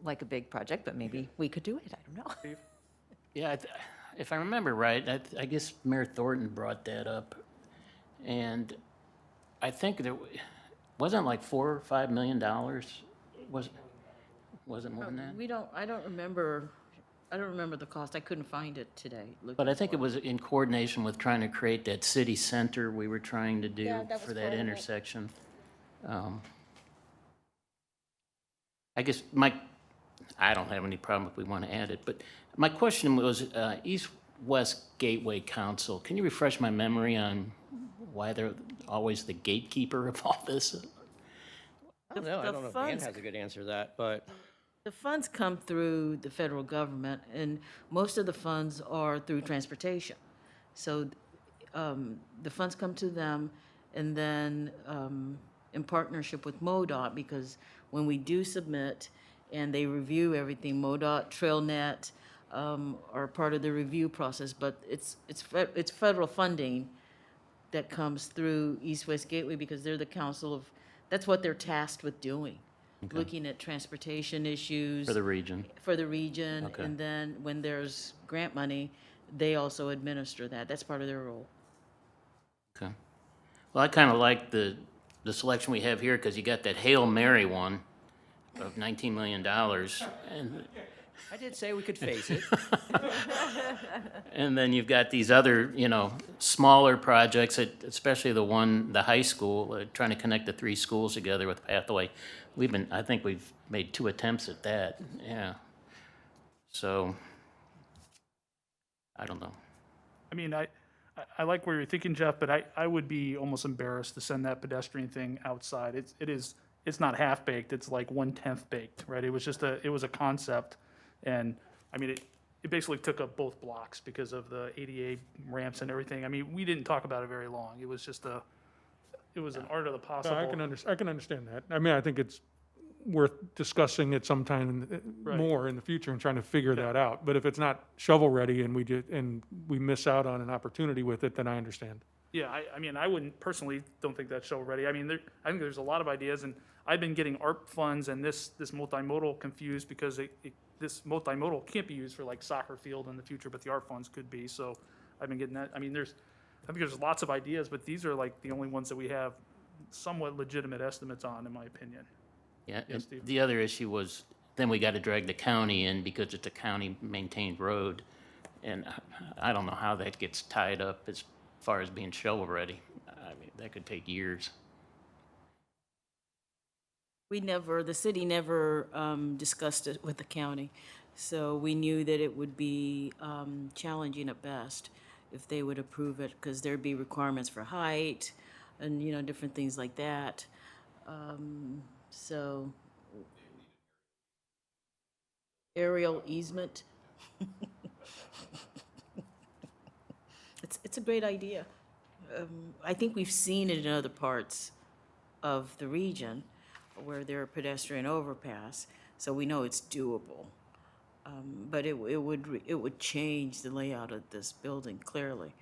like a big project, but maybe we could do it, I don't know. Yeah, if I remember right, I guess Mayor Thornton brought that up, and I think there wasn't like $4 or $5 million. Wasn't more than that? I don't remember the cost. I couldn't find it today. But I think it was in coordination with trying to create that city center we were trying to do Yeah, that was for that part of it. intersection. I guess I don't have any problem if we want to add it, but my question was, East-West Gateway Council, can you refresh my memory on why they're always the gatekeeper of all this? I don't know if Dan funds- has a good answer to that, but The funds come through the federal government, and most of the funds are through transportation. So the funds come to them, and then in partnership with MoDOT, because when we do submit and they review everything, MoDOT, TrailNet are part of the review process, but it's federal funding that comes through East-West Gateway because they're the council of, that's what they're tasked with doing. Looking at transportation issues. For the region. For the region, Okay. and then when there's grant money, they also administer that. That's part of their role. Okay. Well, I kind of like the selection we have here, because you got that Hail Mary one of $19 million, and I did say we could face it. and then you've got these other, smaller projects, especially the high school, trying to connect the 3 schools together with Pathway. I think we've made 2 attempts at that, yeah. So, I don't know. I mean, I like where you're thinking, Jeff, but I would be almost embarrassed to send that pedestrian thing outside. It's not half-baked, it's like 1/10 baked, right? It was a concept, and, I mean, it basically took up both blocks because of the ADA ramps and everything. I mean, we didn't talk about it very long. It was just it was an art of the possible. I can understand that. I mean, I think it's worth discussing it sometime Right. more in the future and trying to figure that out. But if it's not shovel-ready and we miss out on an opportunity with it, then I understand. Yeah, I mean, I wouldn't, personally, don't think that's shovel-ready. I mean, I think there's a lot of ideas, and I've been getting ARP funds and this multimodal confused because this multimodal can't be used for like soccer field in the future, but the ARP funds could be, so I've been getting that. I mean, I think there's lots of ideas, but these are like the only ones that we have somewhat legitimate estimates on, in my opinion. Yeah, Yes, and Steve. the other issue was, then we got to drag the county in because it's a county-maintained road, and I don't know how that gets tied up as far as being shovel-ready. I mean, that could take years. The city never discussed it with the county, so we knew that it would be challenging at best if they would approve it, because there'd be requirements for height and, different things like that. So, aerial easement. It's a great idea. I think we've seen it in other parts of the region where there are pedestrian overpass, so we know it's doable. But it would change the layout of this building clearly.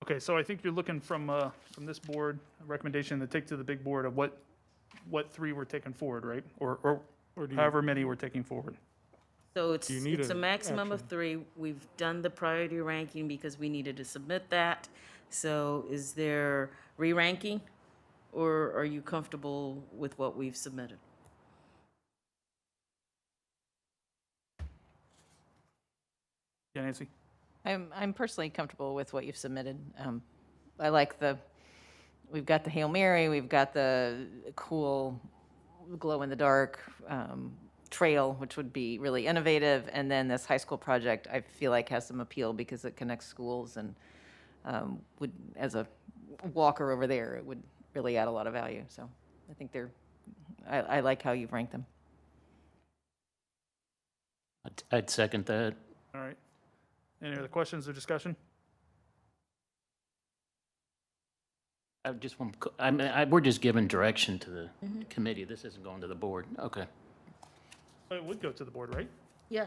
Okay, so I think you're looking from this board, a recommendation to take to the big board of what 3 we're taking forward, right? Or do you- however many we're taking forward. So it's you need a an maximum of action? 3. We've done the priority ranking because we needed to submit that. So is there re-ranking, or are you comfortable with what we've submitted? Nancy? I'm personally comfortable with what you've submitted. I like we've got the Hail Mary, we've got the cool glow-in-the-dark trail, which would be really innovative, and then this high school project, I feel like has some appeal because it connects schools and would, as a walker over there, it would really add a lot of value. So I think I like how you've ranked them. I'd second that. All right. Any other questions or discussion? I just want, I mean, we're just giving direction to the committee. This isn't going to the board. Okay. It would go to the board, right? Yeah,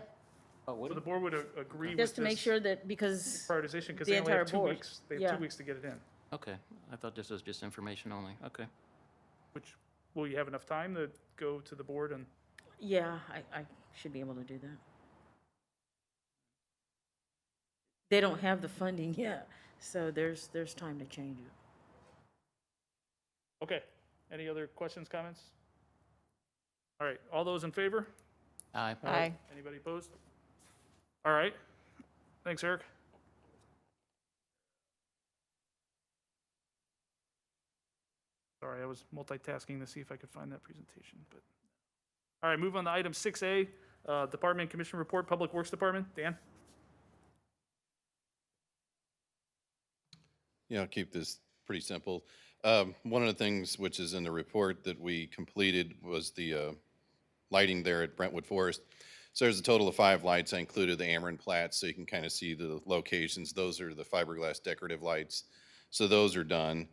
Oh, So the board would agree with just to make this sure that, because, prioritization, because the they only have entire 2 board. weeks. They have Yeah. 2 weeks to get it in, Okay. I thought this was just information only. Okay. which, will you have enough time to go to the board and? yeah, I should be able to do that. They don't have the funding yet, so there's time to change it. Okay. Any other questions, comments? All right. All those in favor? Aye. Aye. Anybody opposed? All right. Thanks, Eric. Sorry, I was multitasking to see if I could find that presentation, but. All right, move on to item 6A, Department Commission Report, Public Works Department. Dan? Yeah, I'll keep this pretty simple. One of the things which is in the report that we completed was the lighting there at Brentwood Forest. So there's a total of 5 lights. I included the Ameren plats so you can kind of see the locations. Those are the fiberglass decorative lights. So those are done.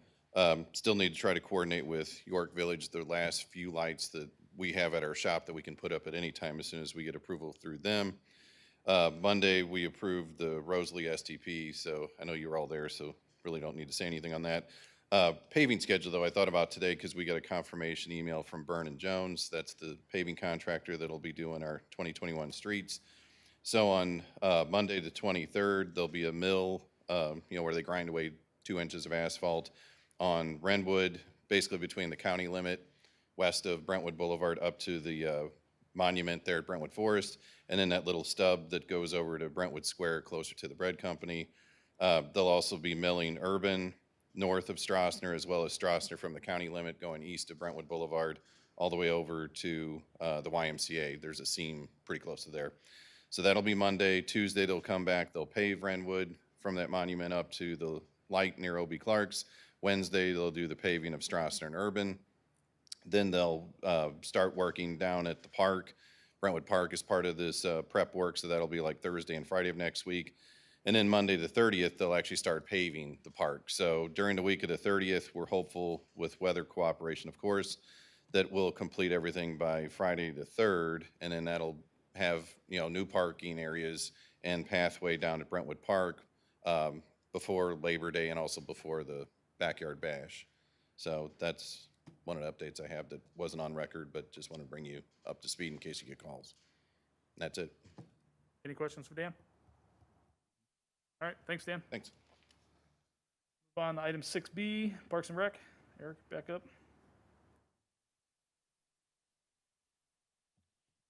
Still need to try to coordinate with York Village, the last few lights that we have at our shop that we can put up at any time as soon as we get approval through them. Monday, we approved the Rosalie STP, so I know you were all there, so really don't need to say anything on that. Paving schedule, though, I thought about today because we got a confirmation email from Byrne and Jones. That's the paving contractor that'll be doing our 2021 streets. So on Monday, the 23rd, there'll be a mill, where they grind away 2 inches of asphalt on Brentwood, basically between the county limit west of Brentwood Boulevard up to the monument there at Brentwood Forest, and then that little stub that goes over to Brentwood Square closer to the bread company. They'll also be milling Urban north of Strassner, as well as Strassner from the county limit going east of Brentwood Boulevard all the way over to the YMCA. There's a seam pretty close to there. So that'll be Monday. Tuesday, they'll come back. They'll pave Brentwood from that monument up to the light near O.B. Clark's. Wednesday, they'll do the paving of Strassner and Urban. Then they'll start working down at the park. Brentwood Park is part of this prep work, so that'll be like Thursday and Friday of next week. And then Monday the 30th, they'll actually start paving the park. So during the week of the 30th, we're hopeful with weather cooperation, of course, that we'll complete everything by Friday the 3rd, and then that'll have, new parking areas and pathway down at Brentwood Park before Labor Day and also before the Backyard Bash. So that's one of the updates I have that wasn't on record, but just want to bring you up to speed in case you get calls. That's it. Any questions for Dan? All right, thanks, Dan. Thanks. Move on to item 6B, Parks and Rec. Eric, back up.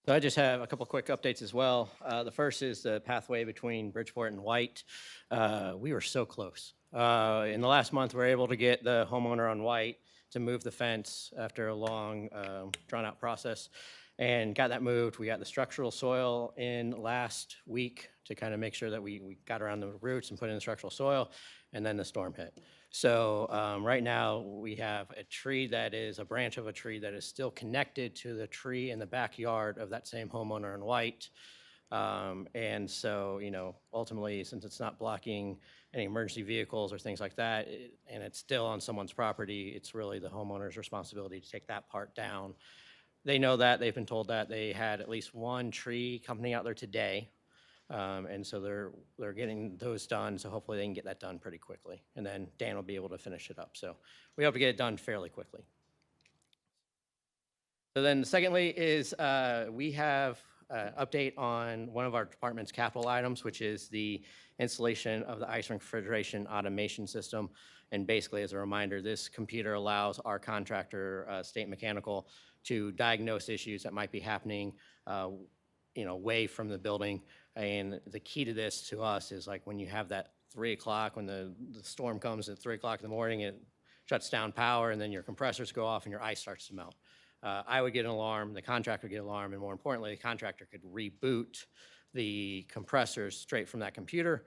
So I just have a couple quick updates as well. The first is the pathway between Bridgeport and White. We were so close. In the last month, we were able to get the homeowner on White to move the fence after a long, drawn-out process, and got that moved. We got the structural soil in last week to kind of make sure that we got around the roots and put in the structural soil, and then the storm hit. So right now, we have a tree that is a branch of a tree that is still connected to the tree in the backyard of that same homeowner in White. And so, ultimately, since it's not blocking any emergency vehicles or things like that, and it's still on someone's property, it's really the homeowner's responsibility to take that part down. They know that, they've been told that. They had at least one tree company out there today. And so they're getting those done, so hopefully they can get that done pretty quickly. And then Dan will be able to finish it up. So we hope to get it done fairly quickly. So then secondly is we have update on one of our department's capital items, which is the installation of the ice rink refrigeration automation system. And basically, as a reminder, this computer allows our contractor, State Mechanical, to diagnose issues that might be happening away from the building And the key to this to us is like when you have that 3 o'clock, when the storm comes at 3 o'clock in the morning, it shuts down power and then your compressors go off and your ice starts to melt. I would get an alarm, the contractor would get an alarm, and more importantly, the contractor could reboot the compressors straight from that computer.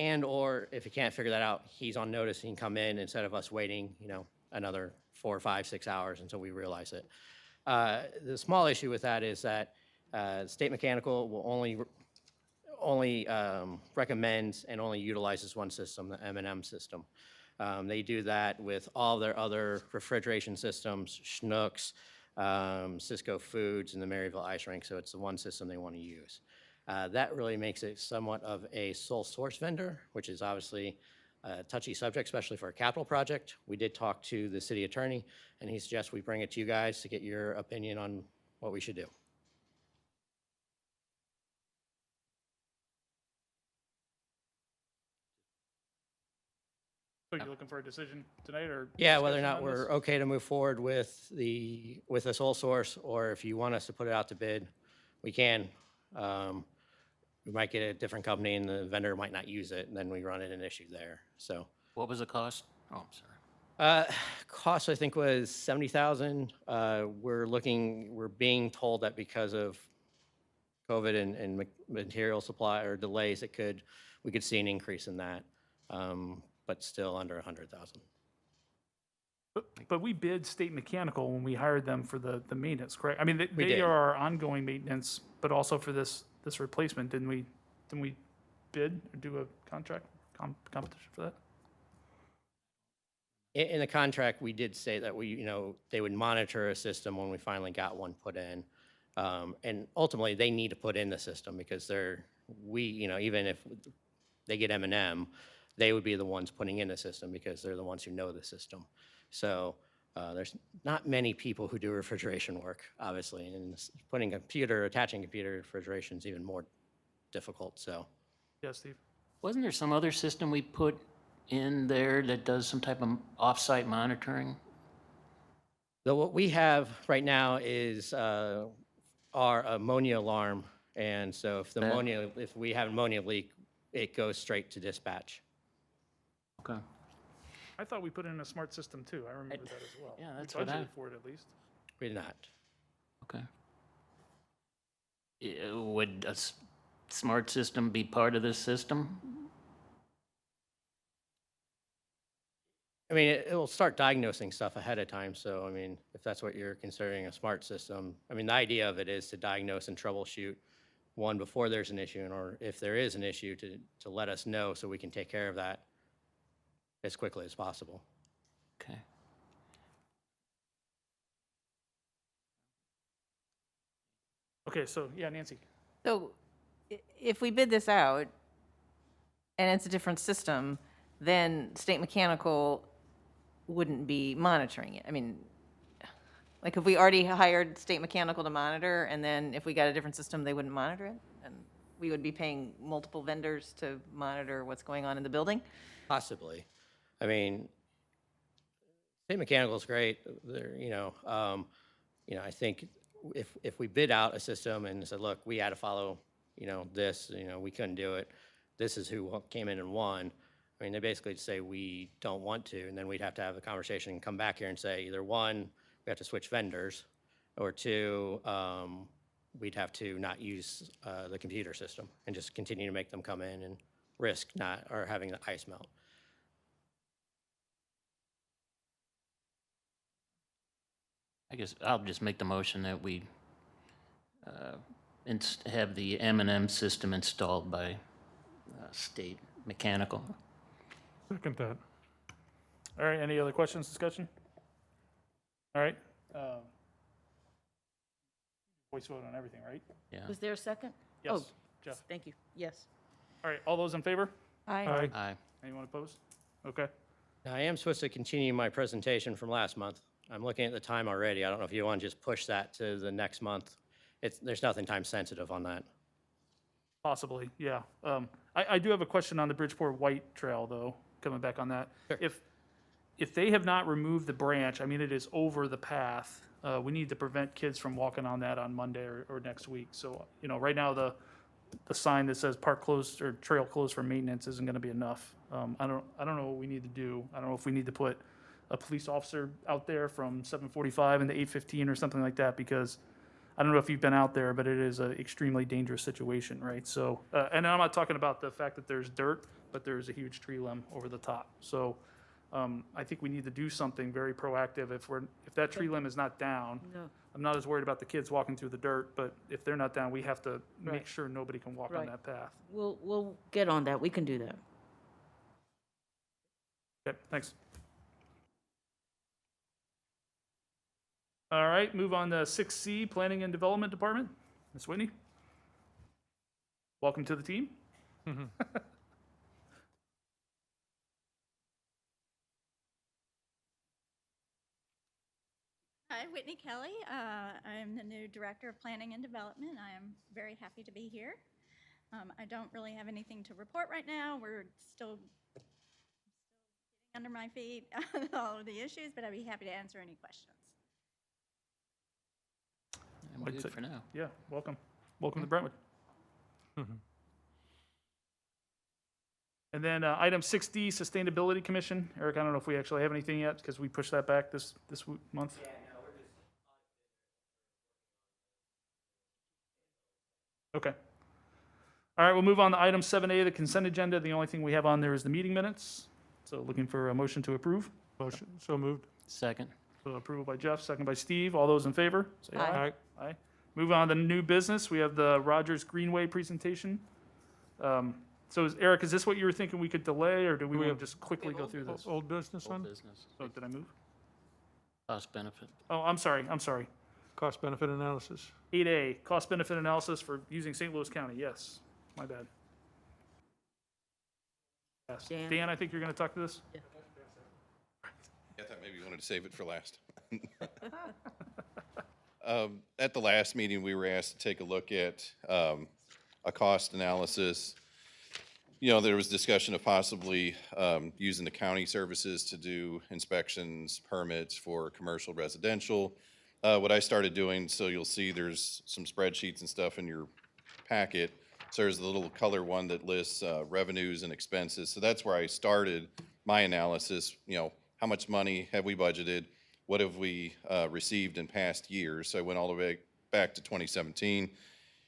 And or if he can't figure that out, he's on notice, he can come in instead of us waiting, another 4, 5, 6 hours until we realize it. The small issue with that is that state mechanical will only recommends and only utilizes one system, the M&M system. They do that with all their other refrigeration systems, Schnucks, Cisco Foods, and the Maryville Ice Rink, so it's the one system they want to use. That really makes it somewhat of a sole source vendor, which is obviously a touchy subject, especially for a capital project. We did talk to the city attorney, and he suggests we bring it to you guys to get your opinion on what we should do. So you're looking for a decision tonight, or? Yeah, whether or discussion not on we're this? okay to move forward with the sole source, or if you want us to put it out to bid, we can. We might get a different company and the vendor might not use it, and then we run into an issue there, so. What was the cost? Oh, I'm sorry. Cost, I think, was 70,000. We're being told that because of COVID and material supply or delays, we could see an increase in that, but still under 100,000. But we bid State Mechanical when we hired them for the maintenance, correct? I mean, they did. are our ongoing maintenance, but also for this replacement, didn't we bid or do a contract competition for that? In the contract, we did say that they would monitor a system when we finally got one put in. And ultimately, they need to put in the system because even if they get M&M, they would be the ones putting in the system because they're the ones who know the system. So there's not many people who do refrigeration work, obviously, and attaching computer to refrigeration is even more difficult, so. Yeah, Steve? Wasn't there some other system we put in there that does some type of off-site monitoring? So what we have right now is our ammonia alarm, and so if we have ammonia leak, it goes straight to dispatch. Okay. I thought we put in a smart system too. I remember that as well. Yeah, that's We what I- budgeted for it at least. We did not. Okay. Would a smart system be part of this system? I mean, it will start diagnosing stuff ahead of time, so, I mean, if that's what you're considering a smart system, I mean, the idea of it is to diagnose and troubleshoot, one, before there's an issue, or if there is an issue, to let us know so we can take care of that as quickly as possible. Okay. Okay, so, yeah, Nancy. So if we bid this out and it's a different system, then State Mechanical wouldn't be monitoring it. I mean, like if we already hired State Mechanical to monitor and then if we got a different system, they wouldn't monitor it? And we would be paying multiple vendors to monitor what's going on in the building? Possibly. I mean, State Mechanical is great. I think if we bid out a system and said, look, we had to follow, this, we couldn't do it. This is who came in and won. I mean, they basically say we don't want to, and then we'd have to have a conversation and come back here and say either one, we have to switch vendors, or two, we'd have to not use the computer system and just continue to make them come in and risk having the ice melt. I guess I'll just make the motion that we have the M&M system installed by State Mechanical. Second that. All right, any other questions, discussion? All right. Voice vote on everything, right? Yeah. Was there a second? Yes, Oh, Jeff. Thank you. Yes. All right, all those in favor? Aye. Aye. Anyone opposed? Okay. Now, I am supposed to continue my presentation from last month. I'm looking at the time already. I don't know if you want to just push that to the next month. There's nothing time sensitive on that. Possibly, yeah. I do have a question on the Bridgeport White Trail, though, coming back on that. Sure. If they have not removed the branch, I mean, it is over the path. We need to prevent kids from walking on that on Monday or next week. So, right now, the sign that says park closed or trail closed for maintenance isn't gonna be enough. I don't know what we need to do. I don't know if we need to put a police officer out there from 7:45 into 8:15 or something like that, because I don't know if you've been out there, but it is an extremely dangerous situation, right? So, and I'm not talking about the fact that there's dirt, but there's a huge tree limb over the top. So, I think we need to do something very proactive. If that tree limb is not down, No. I'm not as worried about the kids walking through the dirt, but if they're not down, we have to make Right. sure nobody can walk on Right. that path. We'll get on that. We can do that. Okay, thanks. All right, move on to 6C, Planning and Development Department. Ms. Whitney? Welcome to the team. Hi, Whitney Kelly. I'm the new Director of Planning and Development. I am very happy to be here. I don't really have anything to report right now. We're still getting under my feet on all of the issues, but I'd be happy to answer any questions. I'm Like good to- for now. Yeah, welcome. Welcome to Brentwood. And then item 6D, Sustainability Commission. Eric, I don't know if we actually have anything yet, because we pushed that back this month. Yeah, no, we're just. Okay. All right, we'll move on to item 7A, the consent agenda. The only thing we have on there is the meeting minutes. So looking for a motion to approve. Motion, so moved. Second. So approval by Jeff, second by Steve. All those in favor? Say Aye. Aye. Aye. Move on to new business. We have the Rogers Greenway presentation. So Eric, is this what you were thinking we could delay, or do we want to just quickly go through this? Old business Old on, business. Oh, did I move? Cost benefit. Oh, I'm sorry. cost benefit analysis. 8A, cost benefit analysis for using St. Louis County. Yes, my bad. Yes. Dan? Dan, I think you're going to talk to this? I thought maybe you wanted to save it for last. At the last meeting, we were asked to take a look at a cost analysis. You know, there was discussion of possibly using the county services to do inspections, permits for commercial, residential. What I started doing, so you'll see there's some spreadsheets and stuff in your packet. So there's a little color one that lists revenues and expenses. So that's where I started my analysis. You know, how much money have we budgeted? What have we received in past years? So I went all the way back to 2017,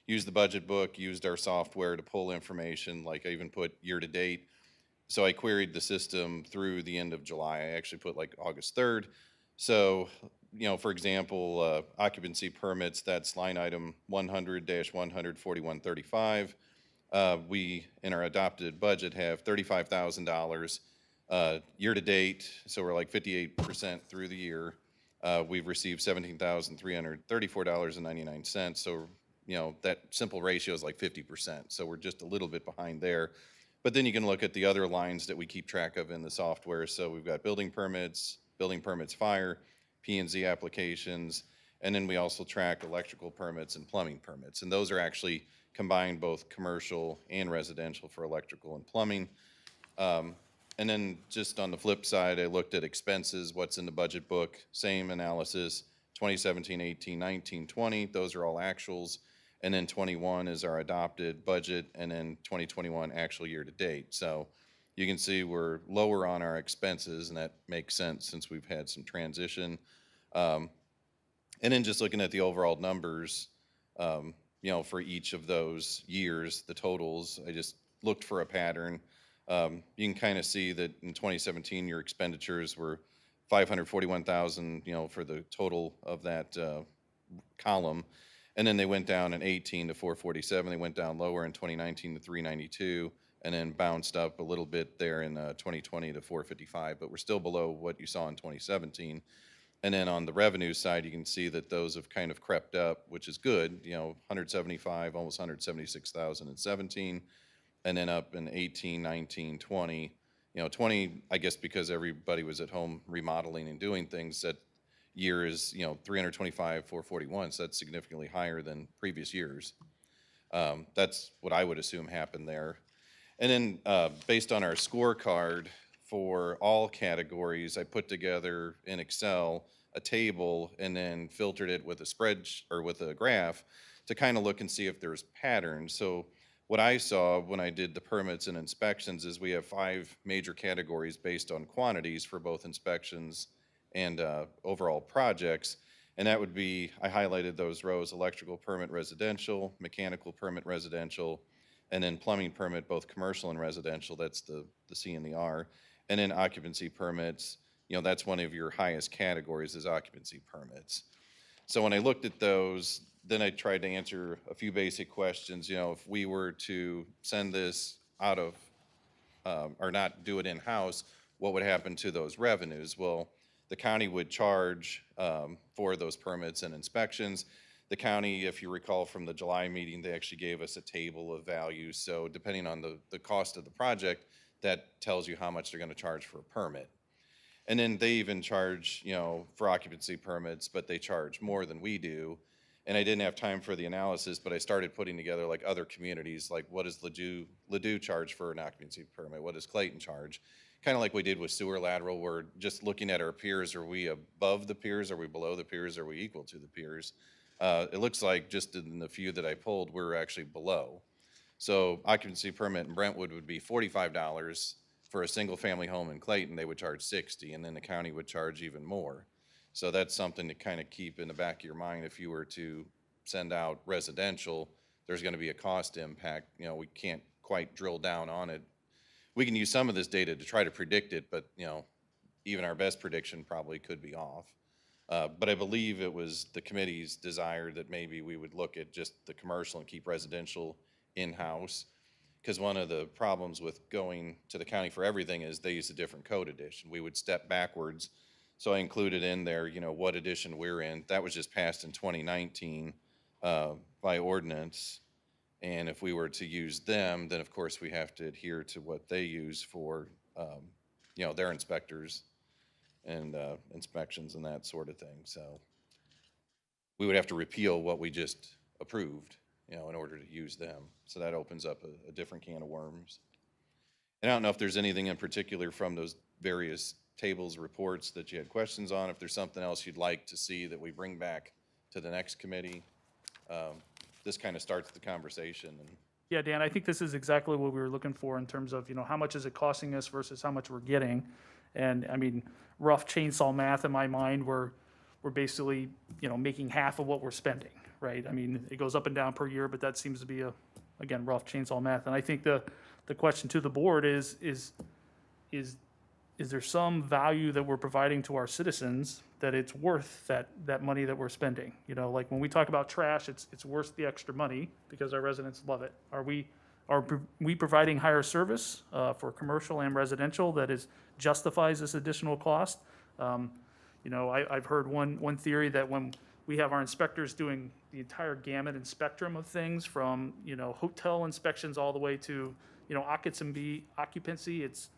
used the budget book, used our software to pull information, like I even put year-to-date. So I queried the system through the end of July. I actually put like August 3rd. So, you know, for example, occupancy permits, that's line item 100-14135. We, in our adopted budget, have $35,000 year-to-date, so we're like 58% through the year. We've received $17,334.99. So, you know, that simple ratio is like 50%. So we're just a little bit behind there. But then you can look at the other lines that we keep track of in the software. So we've got building permits fire, P&Z applications, and then we also track electrical permits and plumbing permits. And those are actually combined both commercial and residential for electrical and plumbing. And then just on the flip side, I looked at expenses, what's in the budget book, same analysis, 2017, 18, 19, 20, those are all actuals. And then 21 is our adopted budget, and then 2021 actual year to date. So you can see we're lower on our expenses, and that makes sense since we've had some transition. And then just looking at the overall numbers, you know, for each of those years, the totals, I just looked for a pattern. You can kind of see that in 2017, your expenditures were $541,000, you know, for the total of that column. And then they went down in 18 to 447. They went down lower in 2019 to 392, and then bounced up a little bit there in 2020 to 455. But we're still below what you saw in 2017. And then on the revenue side, you can see that those have kind of crept up, which is good. You know, 175, almost 176,000 in 17, and then up in 18, 19, 20. You know, 20, I guess because everybody was at home remodeling and doing things, that year is, you know, 325, 441, so that's significantly higher than previous years. That's what I would assume happened there. And then based on our scorecard for all categories, I put together in Excel a table and then filtered it with a with a graph to kind of look and see if there's patterns. So what I saw when I did the permits and inspections is we have 5 major categories based on quantities for both inspections and overall projects. And that would be, I highlighted those rows: electrical permit residential, mechanical permit residential, and then plumbing permit, both commercial and residential. That's the C and the R. And then occupancy permits, that's one of your highest categories, is occupancy permits. So when I looked at those, then I tried to answer a few basic questions. If we were to send this out of, or not do it in-house, what would happen to those revenues? Well, the county would charge for those permits and inspections. The county, if you recall from the July meeting, they actually gave us a table of values. So depending on the cost of the project, that tells you how much they're going to charge for a permit. And then they even charge, for occupancy permits, but they charge more than we do. And I didn't have time for the analysis, but I started putting together like other communities, like what does Ladue charge for an occupancy permit? What does Clayton charge? Kind of like we did with sewer lateral, we're just looking at our peers. Are we above the peers? Are we below the peers? Are we equal to the peers? It looks like just in the few that I pulled, we're actually below. So occupancy permit in Brentwood would be $45. For a single-family home in Clayton, they would charge $60, and then the county would charge even more. So that's something to kind of keep in the back of your mind. If you were to send out residential, there's going to be a cost impact. We can't quite drill down on it. We can use some of this data to try to predict it, but even our best prediction probably could be off. But I believe it was the committee's desire that maybe we would look at just the commercial and keep residential in-house. Because one of the problems with going to the county for everything is they use a different code edition. We would step backwards. So I included in there, what edition we're in. That was just passed in 2019 by ordinance. And if we were to use them, then of course we have to adhere to what they use for, their inspectors and inspections and that sort of thing. So we would have to repeal what we just approved, in order to use them. So that opens up a different can of worms. And I don't know if there's anything in particular from those various tables, reports that you had questions on. If there's something else you'd like to see that we bring back to the next committee, this kind of starts the conversation. And Yeah, Dan, I think this is exactly what we were looking for in terms of, how much is it costing us versus how much we're getting. And I mean, rough chainsaw math in my mind, we're basically, making half of what we're spending, right? I mean, it goes up and down per year, but that seems to be again, rough chainsaw math. And I think the question to the board is there some value that we're providing to our citizens that it's worth that money that we're spending? Like when we talk about trash, it's worth the extra money because our residents love it. Are we providing higher service for commercial and residential that justifies this additional cost? I've heard one theory that when we have our inspectors doing the entire gamut and spectrum of things from, hotel inspections all the way to, occupancy, it's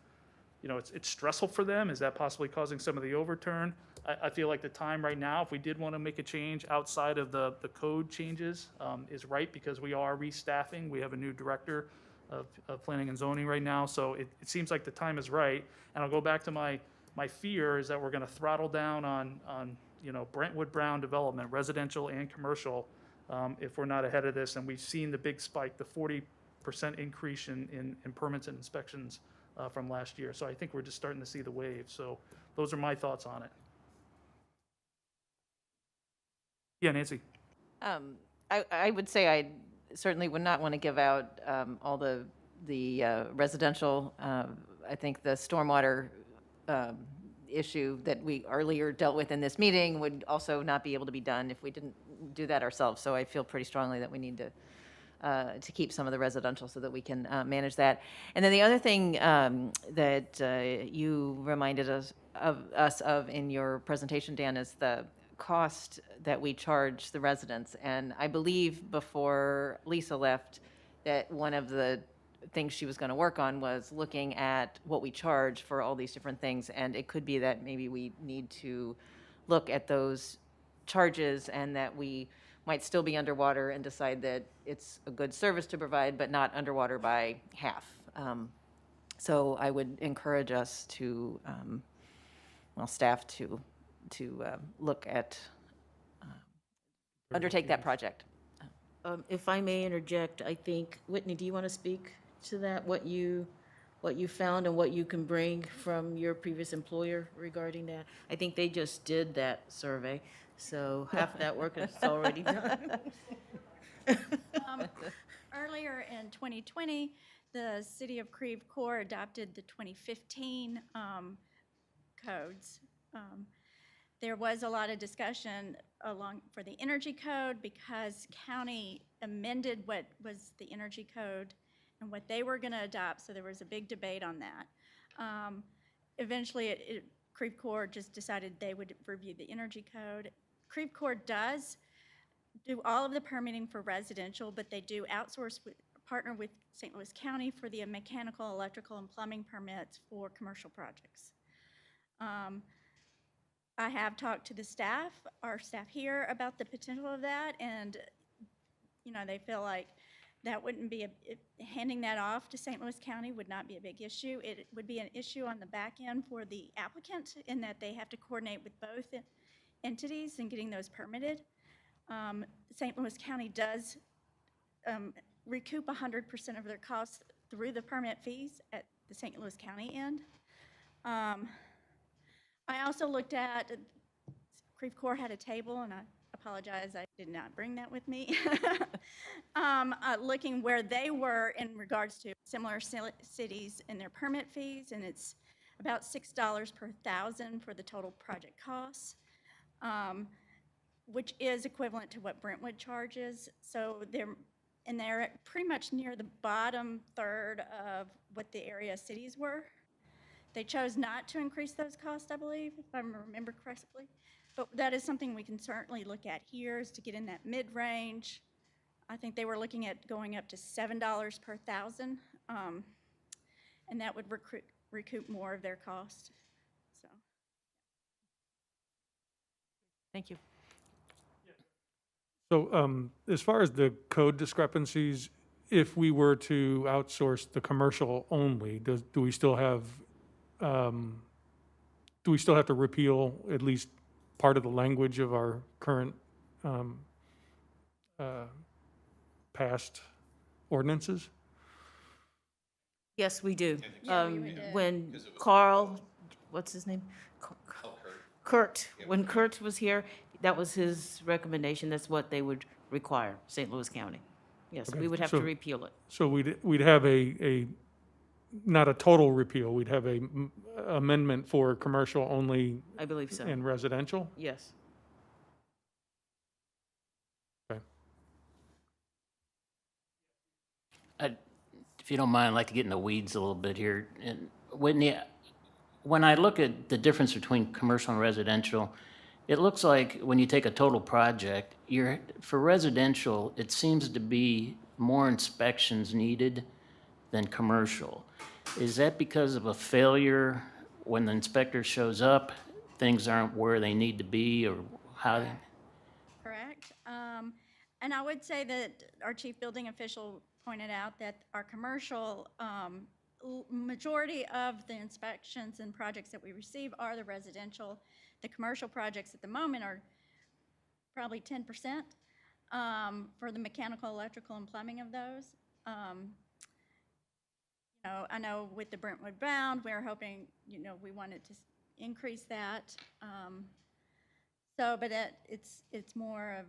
stressful for them. Is that possibly causing some of the overturn? I feel like the time right now, if we did want to make a change outside of the code changes, is right because we are restaffing. We have a new director of planning and zoning right now. So it seems like the time is right. And I'll go back to my fear is that we're going to throttle down on Brentwood Brown development, residential and commercial, if we're not ahead of this. And we've seen the big spike, the 40% increase in permits and inspections from last year. So I think we're just starting to see the wave. So those are my thoughts on it. Yeah, Nancy. I would say I certainly would not want to give out all the residential. I think the stormwater issue that we earlier dealt with in this meeting would also not be able to be done if we didn't do that ourselves. So I feel pretty strongly that we need to keep some of the residential so that we can manage that. And then the other thing that you reminded us of in your presentation, Dan, is the cost that we charge the residents. And I believe before Lisa left that one of the things she was going to work on was looking at what we charge for all these different things. And it could be that maybe we need to look at those charges and that we might still be underwater and decide that it's a good service to provide, but not underwater by half. So I would encourage us to, staff to look at, undertake that project. If I may interject, I think, Whitney, do you want to speak to that? What you found and what you can bring from your previous employer regarding that? I think they just did that survey, so half that work is already done. Earlier in 2020, the city of Creve Coeur adopted the 2015 codes. There was a lot of discussion for the energy code because county amended what was the energy code and what they were going to adopt, so there was a big debate on that. Eventually, Creve Coeur just decided they would review the energy code. Creve Coeur does do all of the permitting for residential, but they do partner with St. Louis County for the mechanical, electrical, and plumbing permits for commercial projects. I have talked to the staff, our staff here, about the potential of that, and they feel like that wouldn't be handing that off to St. Louis County would not be a big issue. It would be an issue on the back end for the applicant in that they have to coordinate with both entities in getting those permitted. St. Louis County does recoup 100% of their costs through the permit fees at the St. Louis County end. I also looked at, Creve Coeur had a table, and I apologize, I did not bring that with me. Looking where they were in regards to similar cities and their permit fees, and it's about $6 per thousand for the total project costs, which is equivalent to what Brentwood charges. So they're pretty much near the bottom third of what the area cities were. They chose not to increase those costs, I believe, if I remember correctly. But that is something we can certainly look at here, is to get in that mid-range. I think they were looking at going up to $7 per thousand, and that would recoup more of their cost. So, Thank you. So as far as the code discrepancies, if we were to outsource the commercial only, do we still have to repeal at least part of the language of our current past ordinances? Yes, we do. Yeah, we would, When Carl, what's his name? Kurt, when Kurt was here, that was his recommendation. That's what they would require, St. Louis County. Yes, we would have to so- repeal it. So we'd have not a total repeal, we'd have a amendment for commercial only I believe so. and residential? Yes. Okay. If you don't mind, I'd like to get in the weeds a little bit here. And Whitney, when I look at the difference between commercial and residential, it looks like when you take a total project, for residential, it seems to be more inspections needed than commercial. Is that because of a failure when the inspector shows up, things aren't where they need to be, or how? correct. And I would say that our chief building official pointed out that our commercial, majority of the inspections and projects that we receive are the residential. The commercial projects at the moment are probably 10% for the mechanical, electrical, and plumbing of those. I know with the Brentwood Bound, we're hoping, we wanted to increase that. But it's more of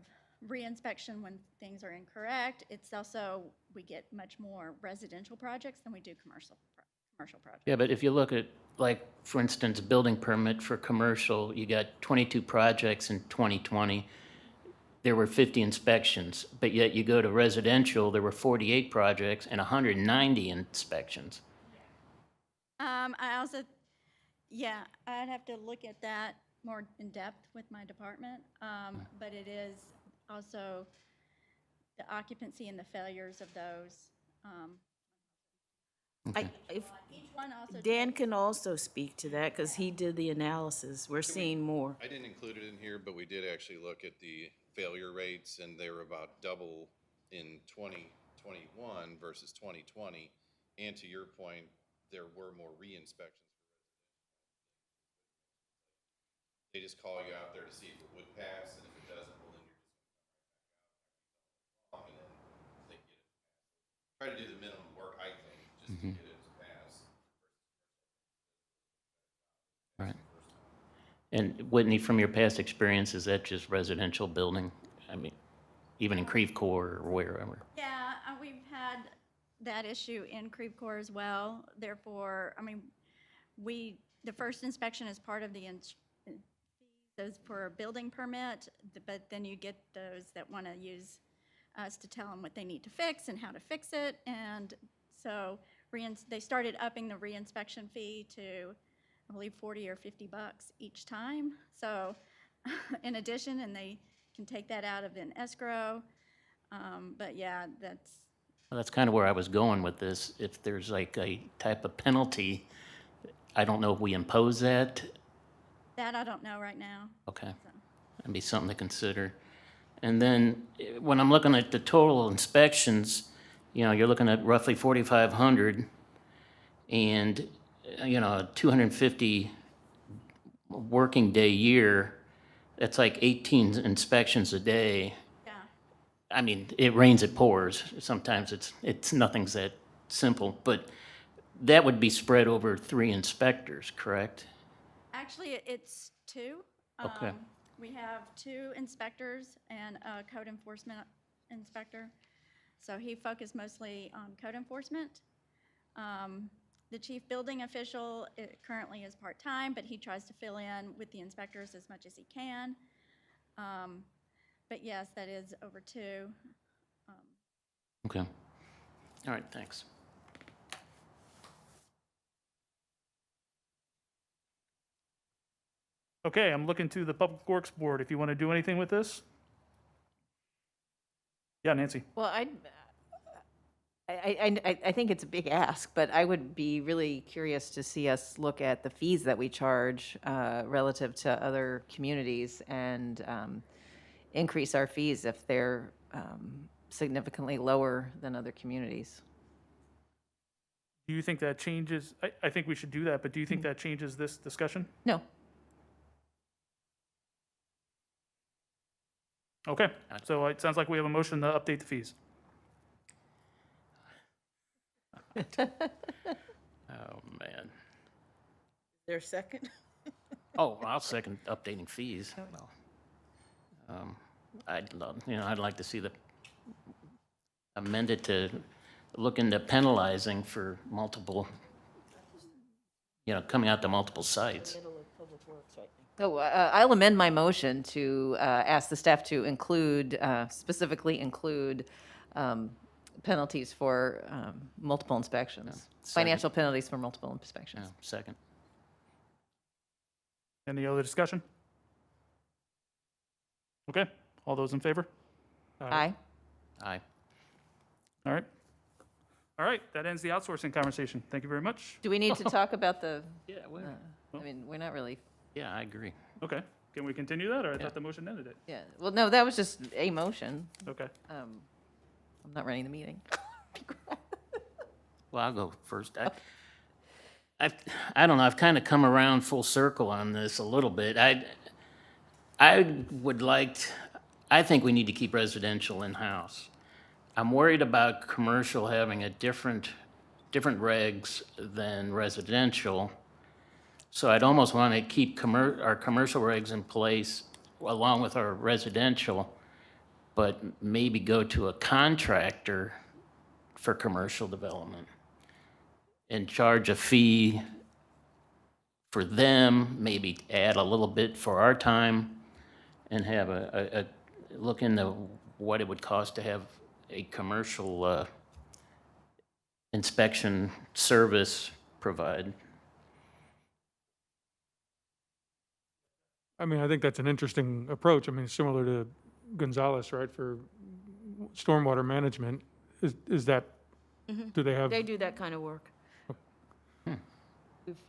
reinspection when things are incorrect. It's also, we get much more residential projects than we do commercial projects. Yeah, but if you look at, like, for instance, building permit for commercial, you got 22 projects in 2020. There were 50 inspections, but yet you go to residential, there were 48 projects and 190 inspections. I also, I'd have to look at that more in depth with my department, but it is also the occupancy and the failures of those. Each one also. Dan can also speak to that because he did the analysis. We're seeing more. I didn't include it in here, but we did actually look at the failure rates, and they were about double in 2021 versus 2020. And to your point, there were more re-inspections. They just call you out there to see if it would pass, and if it doesn't, well, then you're just going to come right back out. And then try to do the minimum work, I think, just to get it to pass. Right. And Whitney, from your past experience, is that just residential building? I mean, even in Creve Coeur or wherever? Yeah, we've had that issue in Creve Coeur as well. Therefore, I mean, the first inspection is part of the those for a building permit, but then you get those that want to use us to tell them what they need to fix and how to fix it. And so they started upping the reinspection fee to, I believe, 40 or 50 bucks each time. So in addition, and they can take that out of an escrow. But yeah, Well, that's kind of where I was going with this. If there's like a type of penalty, I don't know if we impose that. that I don't know right now. Okay, that'd be something to consider. And then when I'm looking at the total inspections, you're looking at roughly 4,500 and, a 250 working day year, that's like 18 inspections a day. Yeah. I mean, it rains, it pours. Sometimes it's nothing's that simple, but that would be spread over 3 inspectors, correct? Actually, it's 2. Okay. We have 2 inspectors and a code enforcement inspector. So he focused mostly on code enforcement. The chief building official currently is part-time, but he tries to fill in with the inspectors as much as he can. But yes, that is over 2. Okay. All right, thanks. Okay, I'm looking to the Public Works Board if you want to do anything with this. Yeah, Nancy. Well, I think it's a big ask, but I would be really curious to see us look at the fees that we charge relative to other communities and increase our fees if they're significantly lower than other communities. Do you think that changes, I think we should do that, but do you think that changes this discussion? No. Okay, so it sounds like we have a motion to update the fees. Oh, man. Their second? Oh, I'll second updating fees. Well, I'd like to see the amended to look into penalizing for multiple, coming out to multiple sites. So I'll amend my motion to ask the staff to include, specifically include penalties for multiple inspections, financial penalties for multiple Yeah, inspections. second. Any other discussion? Okay, all those in favor? Aye. Aye. All right. All right, that ends the outsourcing conversation. Thank you very much. Do we need to talk about the, Yeah, well, I mean, we're not really, yeah, I agree. Okay, can we continue that, or I thought the motion ended it? yeah, well, no, that was just a motion. Okay. I'm not running the meeting. Well, I'll go first. I don't know, I've kind of come around full circle on this a little bit. I think we need to keep residential in-house. I'm worried about commercial having a different regs than residential. So I'd almost want to keep our commercial regs in place along with our residential, but maybe go to a contractor for commercial development and charge a fee for them, maybe add a little bit for our time, and have a look into what it would cost to have a commercial inspection service provided. I mean, I think that's an interesting approach. I mean, similar to Gonzalez, right, for stormwater management. Is that, do they have? They do that kind of work.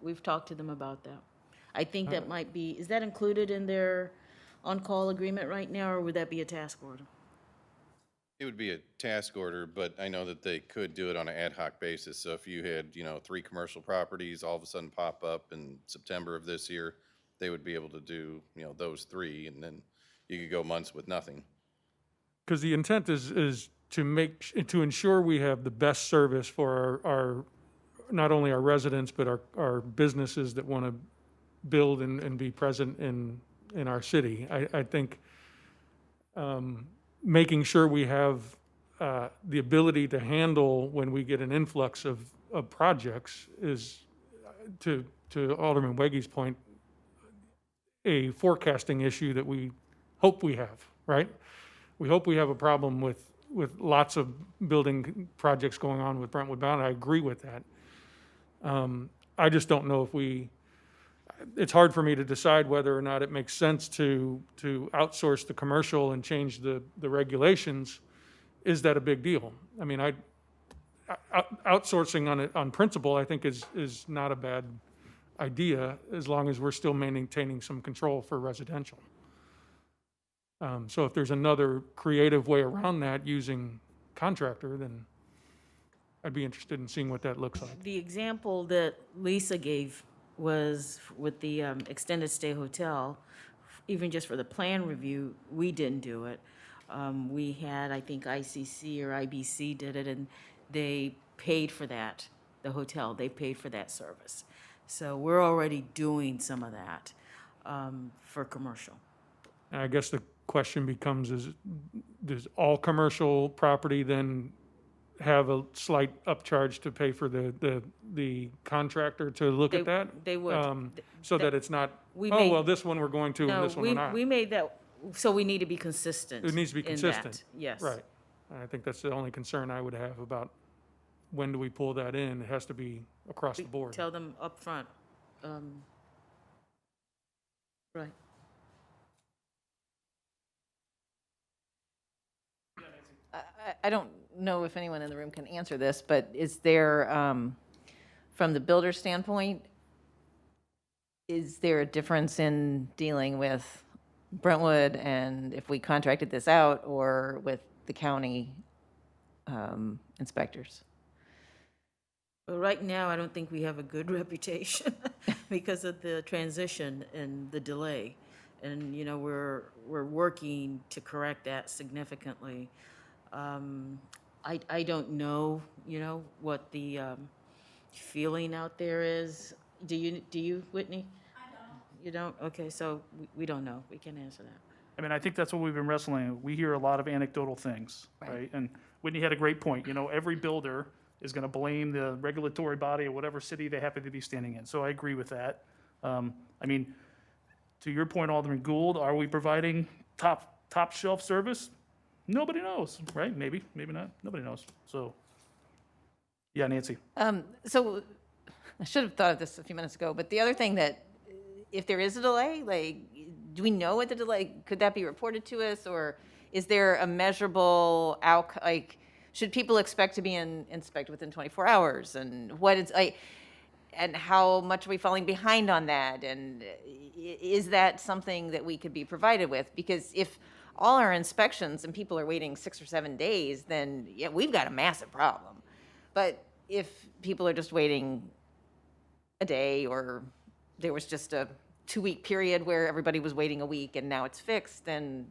We've talked to them about that. I think that might be, is that included in their on-call agreement right now, or would that be a task order? It would be a task order, but I know that they could do it on an ad hoc basis. So if you had, 3 commercial properties all of a sudden pop up in September of this year, they would be able to do, those 3, and then you could go months with nothing. Because the intent is to ensure we have the best service for our not only our residents, but our businesses that want to build and be present in our city. I think making sure we have the ability to handle when we get an influx of projects is, to Alderman Weggie's point, a forecasting issue that we hope we have, right? We hope we have a problem with lots of building projects going on with Brentwood Bound. I agree with that. I just don't know if it's hard for me to decide whether or not it makes sense to outsource the commercial and change the regulations. Is that a big deal? I mean, outsourcing on principle, I think is not a bad idea, as long as we're still maintaining some control for residential. So if there's another creative way around that using contractor, then I'd be interested in seeing what that looks like. The example that Lisa gave was with the extended stay hotel. Even just for the plan review, we didn't do it. We had, I think ICC or IBC did it, and they paid for that, the hotel, they paid for that service. So we're already doing some of that for commercial. And I guess the question becomes, does all commercial property then have a slight upcharge to pay for the contractor to look at that? They would. So that it's not, we oh, made- well, this one we're going to and this one we're not. we made that, so we need to be consistent. It needs to be in that. consistent. Yes. Right. And I think that's the only concern I would have about when do we pull that in? It has to be across the board. Tell them up front. Right. I don't know if anyone in the room can answer this, but is there, from the builder standpoint, is there a difference in dealing with Brentwood and if we contracted this out or with the county inspectors? Well, right now, I don't think we have a good reputation because of the transition and the delay. And, you know, we're working to correct that significantly. I don't know, you know, what the feeling out there is. Do you, Whitney? I don't. You don't? Okay, so we don't know. We can't answer that. I mean, I think that's what we've been wrestling. We hear a lot of anecdotal things, right? And Whitney had a great point. You know, every builder is going to blame the regulatory body or whatever city they happen to be standing in. So I agree with that. I mean, to your point, Alderman Gould, are we providing top shelf service? Nobody knows, right? Maybe, maybe not. Nobody knows. So, yeah, Nancy. So I should have thought of this a few minutes ago, but the other thing that, if there is a delay, like, do we know what the delay, could that be reported to us, or is there a measurable outcome? Like, should people expect to be inspected within 24 hours? And what is, and how much are we falling behind on that? And is that something that we could be provided with? Because if all our inspections and people are waiting 6 or 7 days, then yeah, we've got a massive problem. But if people are just waiting a day, or there was just a 2-week period where everybody was waiting a week and now it's fixed, then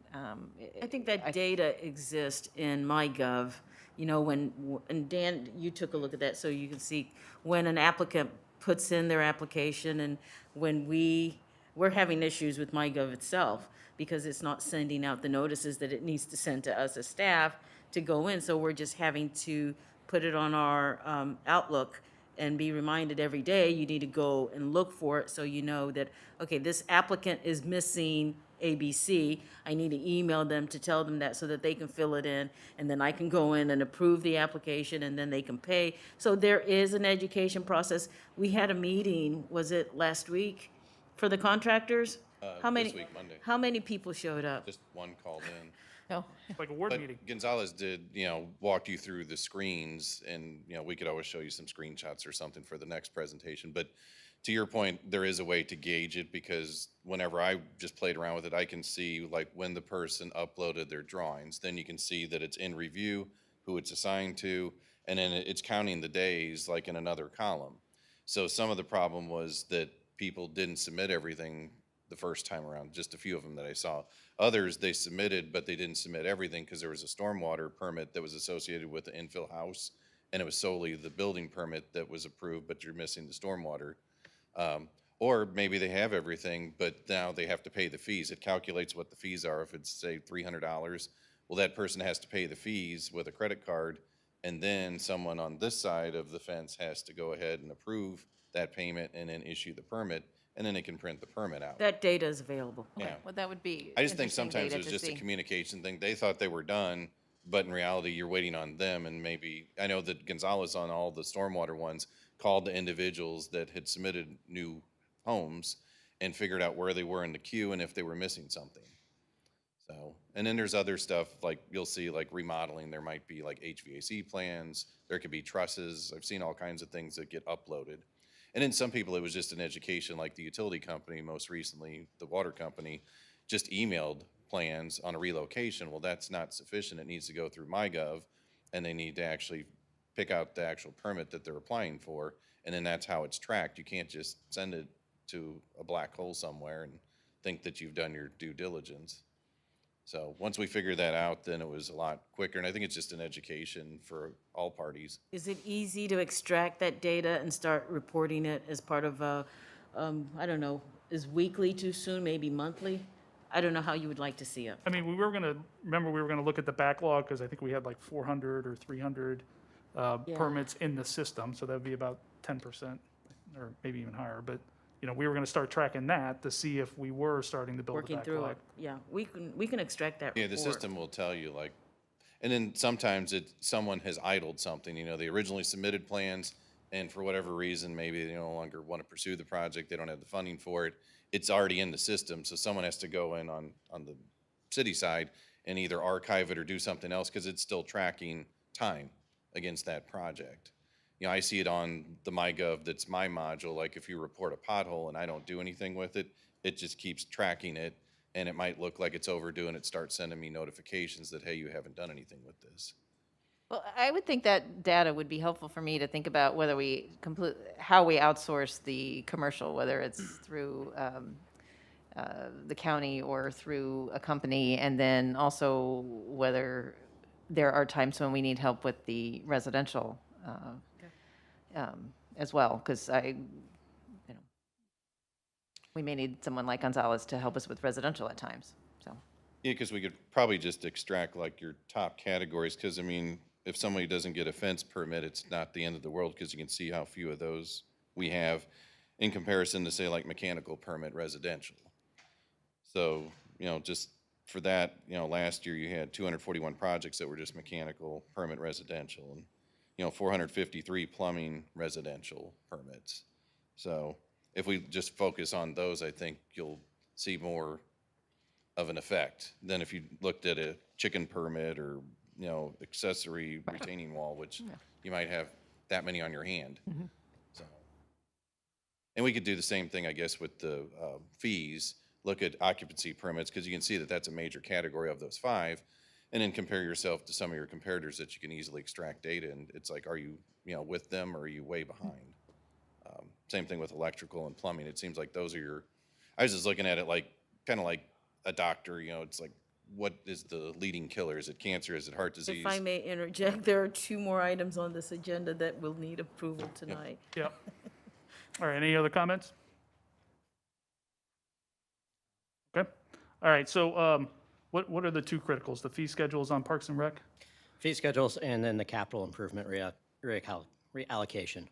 I think that data exists in MyGov. You know, and Dan, you took a look at that, so you can see when an applicant puts in their application, and when we're having issues with MyGov itself because it's not sending out the notices that it needs to send to us as staff to go in. So we're just having to put it on our Outlook and be reminded every day, you need to go and look for it so you know that, okay, this applicant is missing ABC. I need to email them to tell them that so that they can fill it in, and then I can go in and approve the application, and then they can pay. So there is an education process. We had a meeting, was it last week, for the contractors? How many? This week, Monday. How many people showed up? Just one called in. no. Like a ward But meeting. Gonzalez did, walk you through the screens, and, we could always show you some screenshots or something for the next presentation. But to your point, there is a way to gauge it, because whenever I just played around with it, I can see like when the person uploaded their drawings, then you can see that it's in review, who it's assigned to, and then it's counting the days like in another column. So some of the problem was that people didn't submit everything the first time around, just a few of them that I saw. Others, they submitted, but they didn't submit everything because there was a stormwater permit that was associated with the infill house, and it was solely the building permit that was approved, but you're missing the stormwater. Or maybe they have everything, but now they have to pay the fees. It calculates what the fees are. If it's, say, $300, well, that person has to pay the fees with a credit card, and then someone on this side of the fence has to go ahead and approve that payment and then issue the permit, and then they can print the permit out. That data is available. Yeah. Well, that would be I just think interesting sometimes data it was to just a see. communication thing. They thought they were done, but in reality, you're waiting on them, and maybe, I know that Gonzalez on all the stormwater ones called the individuals that had submitted new homes and figured out where they were in the queue and if they were missing something. So, and then there's other stuff, like you'll see like remodeling, there might be like HVAC plans, there could be trusses. I've seen all kinds of things that get uploaded. And then some people, it was just an education, like the utility company, most recently, the water company, just emailed plans on a relocation. Well, that's not sufficient. It needs to go through MyGov, and they need to actually pick out the actual permit that they're applying for, and then that's how it's tracked. You can't just send it to a black hole somewhere and think that you've done your due diligence. So once we figured that out, then it was a lot quicker, and I think it's just an education for all parties. Is it easy to extract that data and start reporting it as part of a, I don't know, is weekly too soon, maybe monthly? I don't know how you would like to see it. I mean, we were gonna look at the backlog, because I think we had like 400 or 300 permits in the system, so that'd be about 10%, or maybe even higher, but, you know, we were gonna start tracking that to see if we were starting to build a Working through backlog. it, yeah, we can extract that report. Yeah, the system will tell you, like, and then sometimes someone has idled something, you know, they originally submitted plans, and for whatever reason, maybe they no longer want to pursue the project, they don't have the funding for it. It's already in the system, so someone has to go in on the city side and either archive it or do something else, because it's still tracking time against that project. You know, I see it on the MyGov, that's my module, like if you report a pothole and I don't do anything with it, it just keeps tracking it, and it might look like it's overdue, and it starts sending me notifications that, hey, you haven't done anything with this. Well, I would think that data would be helpful for me to think about whether how we outsource the commercial, whether it's through the county or through a company, and then also whether there are times when we need help with the residential as well, because we may need someone like Gonzalez to help us with residential at times, so. Yeah, because we could probably just extract like your top categories, because I mean, if somebody doesn't get a fence permit, it's not the end of the world, because you can see how few of those we have in comparison to, say, like mechanical permit residential. So, you know, just for that, you know, last year you had 241 projects that were just mechanical permit residential, and, you know, 453 plumbing residential permits. So if we just focus on those, I think you'll see more of an effect than if you looked at a chicken permit or, you know, accessory retaining wall, which you might have that many on your hand. So, and we could do the same thing, I guess, with the fees. Look at occupancy permits, because you can see that that's a major category of those 5, and then compare yourself to some of your comparators that you can easily extract data. And it's like, are you, you know, with them, or are you way behind? Same thing with electrical and plumbing. It seems like those are your. I was just looking at it like kind of like a doctor. You know, it's like, what is the leading killer? Is it cancer? Is it heart disease? If I may interject, there are 2 more items on this agenda that will need approval tonight. Yep. All right, any other comments? Okay, all right, so what are the 2 criticals? The fee schedules on Parks and Rec? Fee schedules and then the capital improvement reallocation.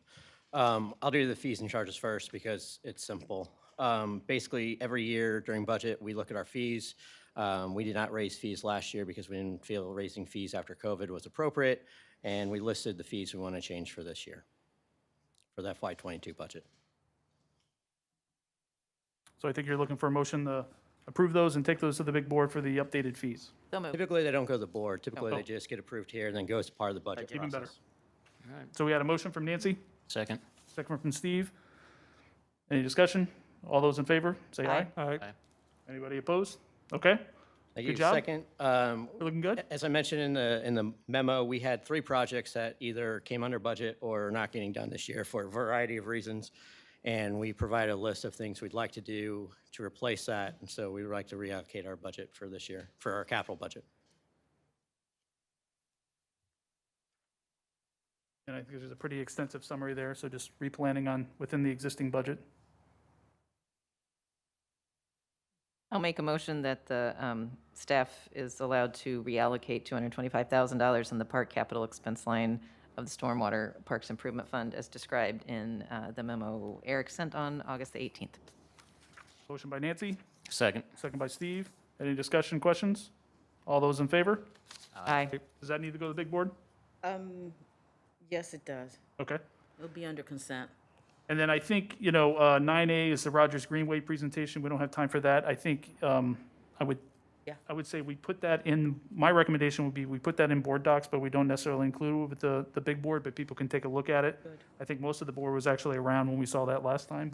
I'll do the fees and charges first because it's simple. Basically, every year during budget, we look at our fees. We did not raise fees last year because we didn't feel raising fees after COVID was appropriate, and we listed the fees we want to change for this year, for the FY22 budget. So I think you're looking for a motion to approve those and take those to the big board for the updated fees. So moved. Typically, they don't go to the board. Typically, they just get approved here and then goes to part of the budget Even better. process. So we had a motion from Nancy, Second. second from Steve. Any discussion? All those in favor, say aye. Aye. All right, Anybody opposed? Okay, Thank Good you. job. Second, we're looking good. as I mentioned in the memo, we had 3 projects that either came under budget or are not getting done this year for a variety of reasons. And we provide a list of things we'd like to do to replace that. And so we would like to reallocate our budget for this year, for our capital budget. And I think there's a pretty extensive summary there, so just replanning on within the existing budget. I'll make a motion that the staff is allowed to reallocate $225,000 in the park capital expense line of the Stormwater Parks Improvement Fund as described in the memo Eric sent on August the 18th. Motion by Nancy, Second. second by Steve. Any discussion, questions? All those in favor? Aye. Does that need to go to the big board? Yes, it does. Okay. It'll be under consent. And then I think, 9A is the Rogers Greenway presentation. We don't have time for that. I think I would say we put that in, my recommendation would be we put that in board docs, but we don't necessarily include it with the big board, but people can take a look at it. Good. I think most of the board was actually around when we saw that last time,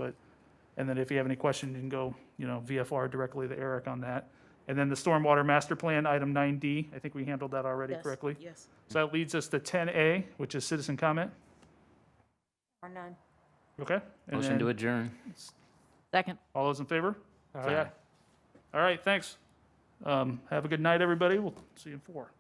and then if you have any questions, you can go, VFR directly to Eric on that. And then the Stormwater Master Plan, item 9D, I think we handled that already Yes, correctly. Yes. So that leads us to 10A, which is citizen comment. Or none. Okay? And Motion to then adjourn. Second. all those in favor? Aye. Say aye. All right, thanks. Have a good night, everybody. We'll see you in 4.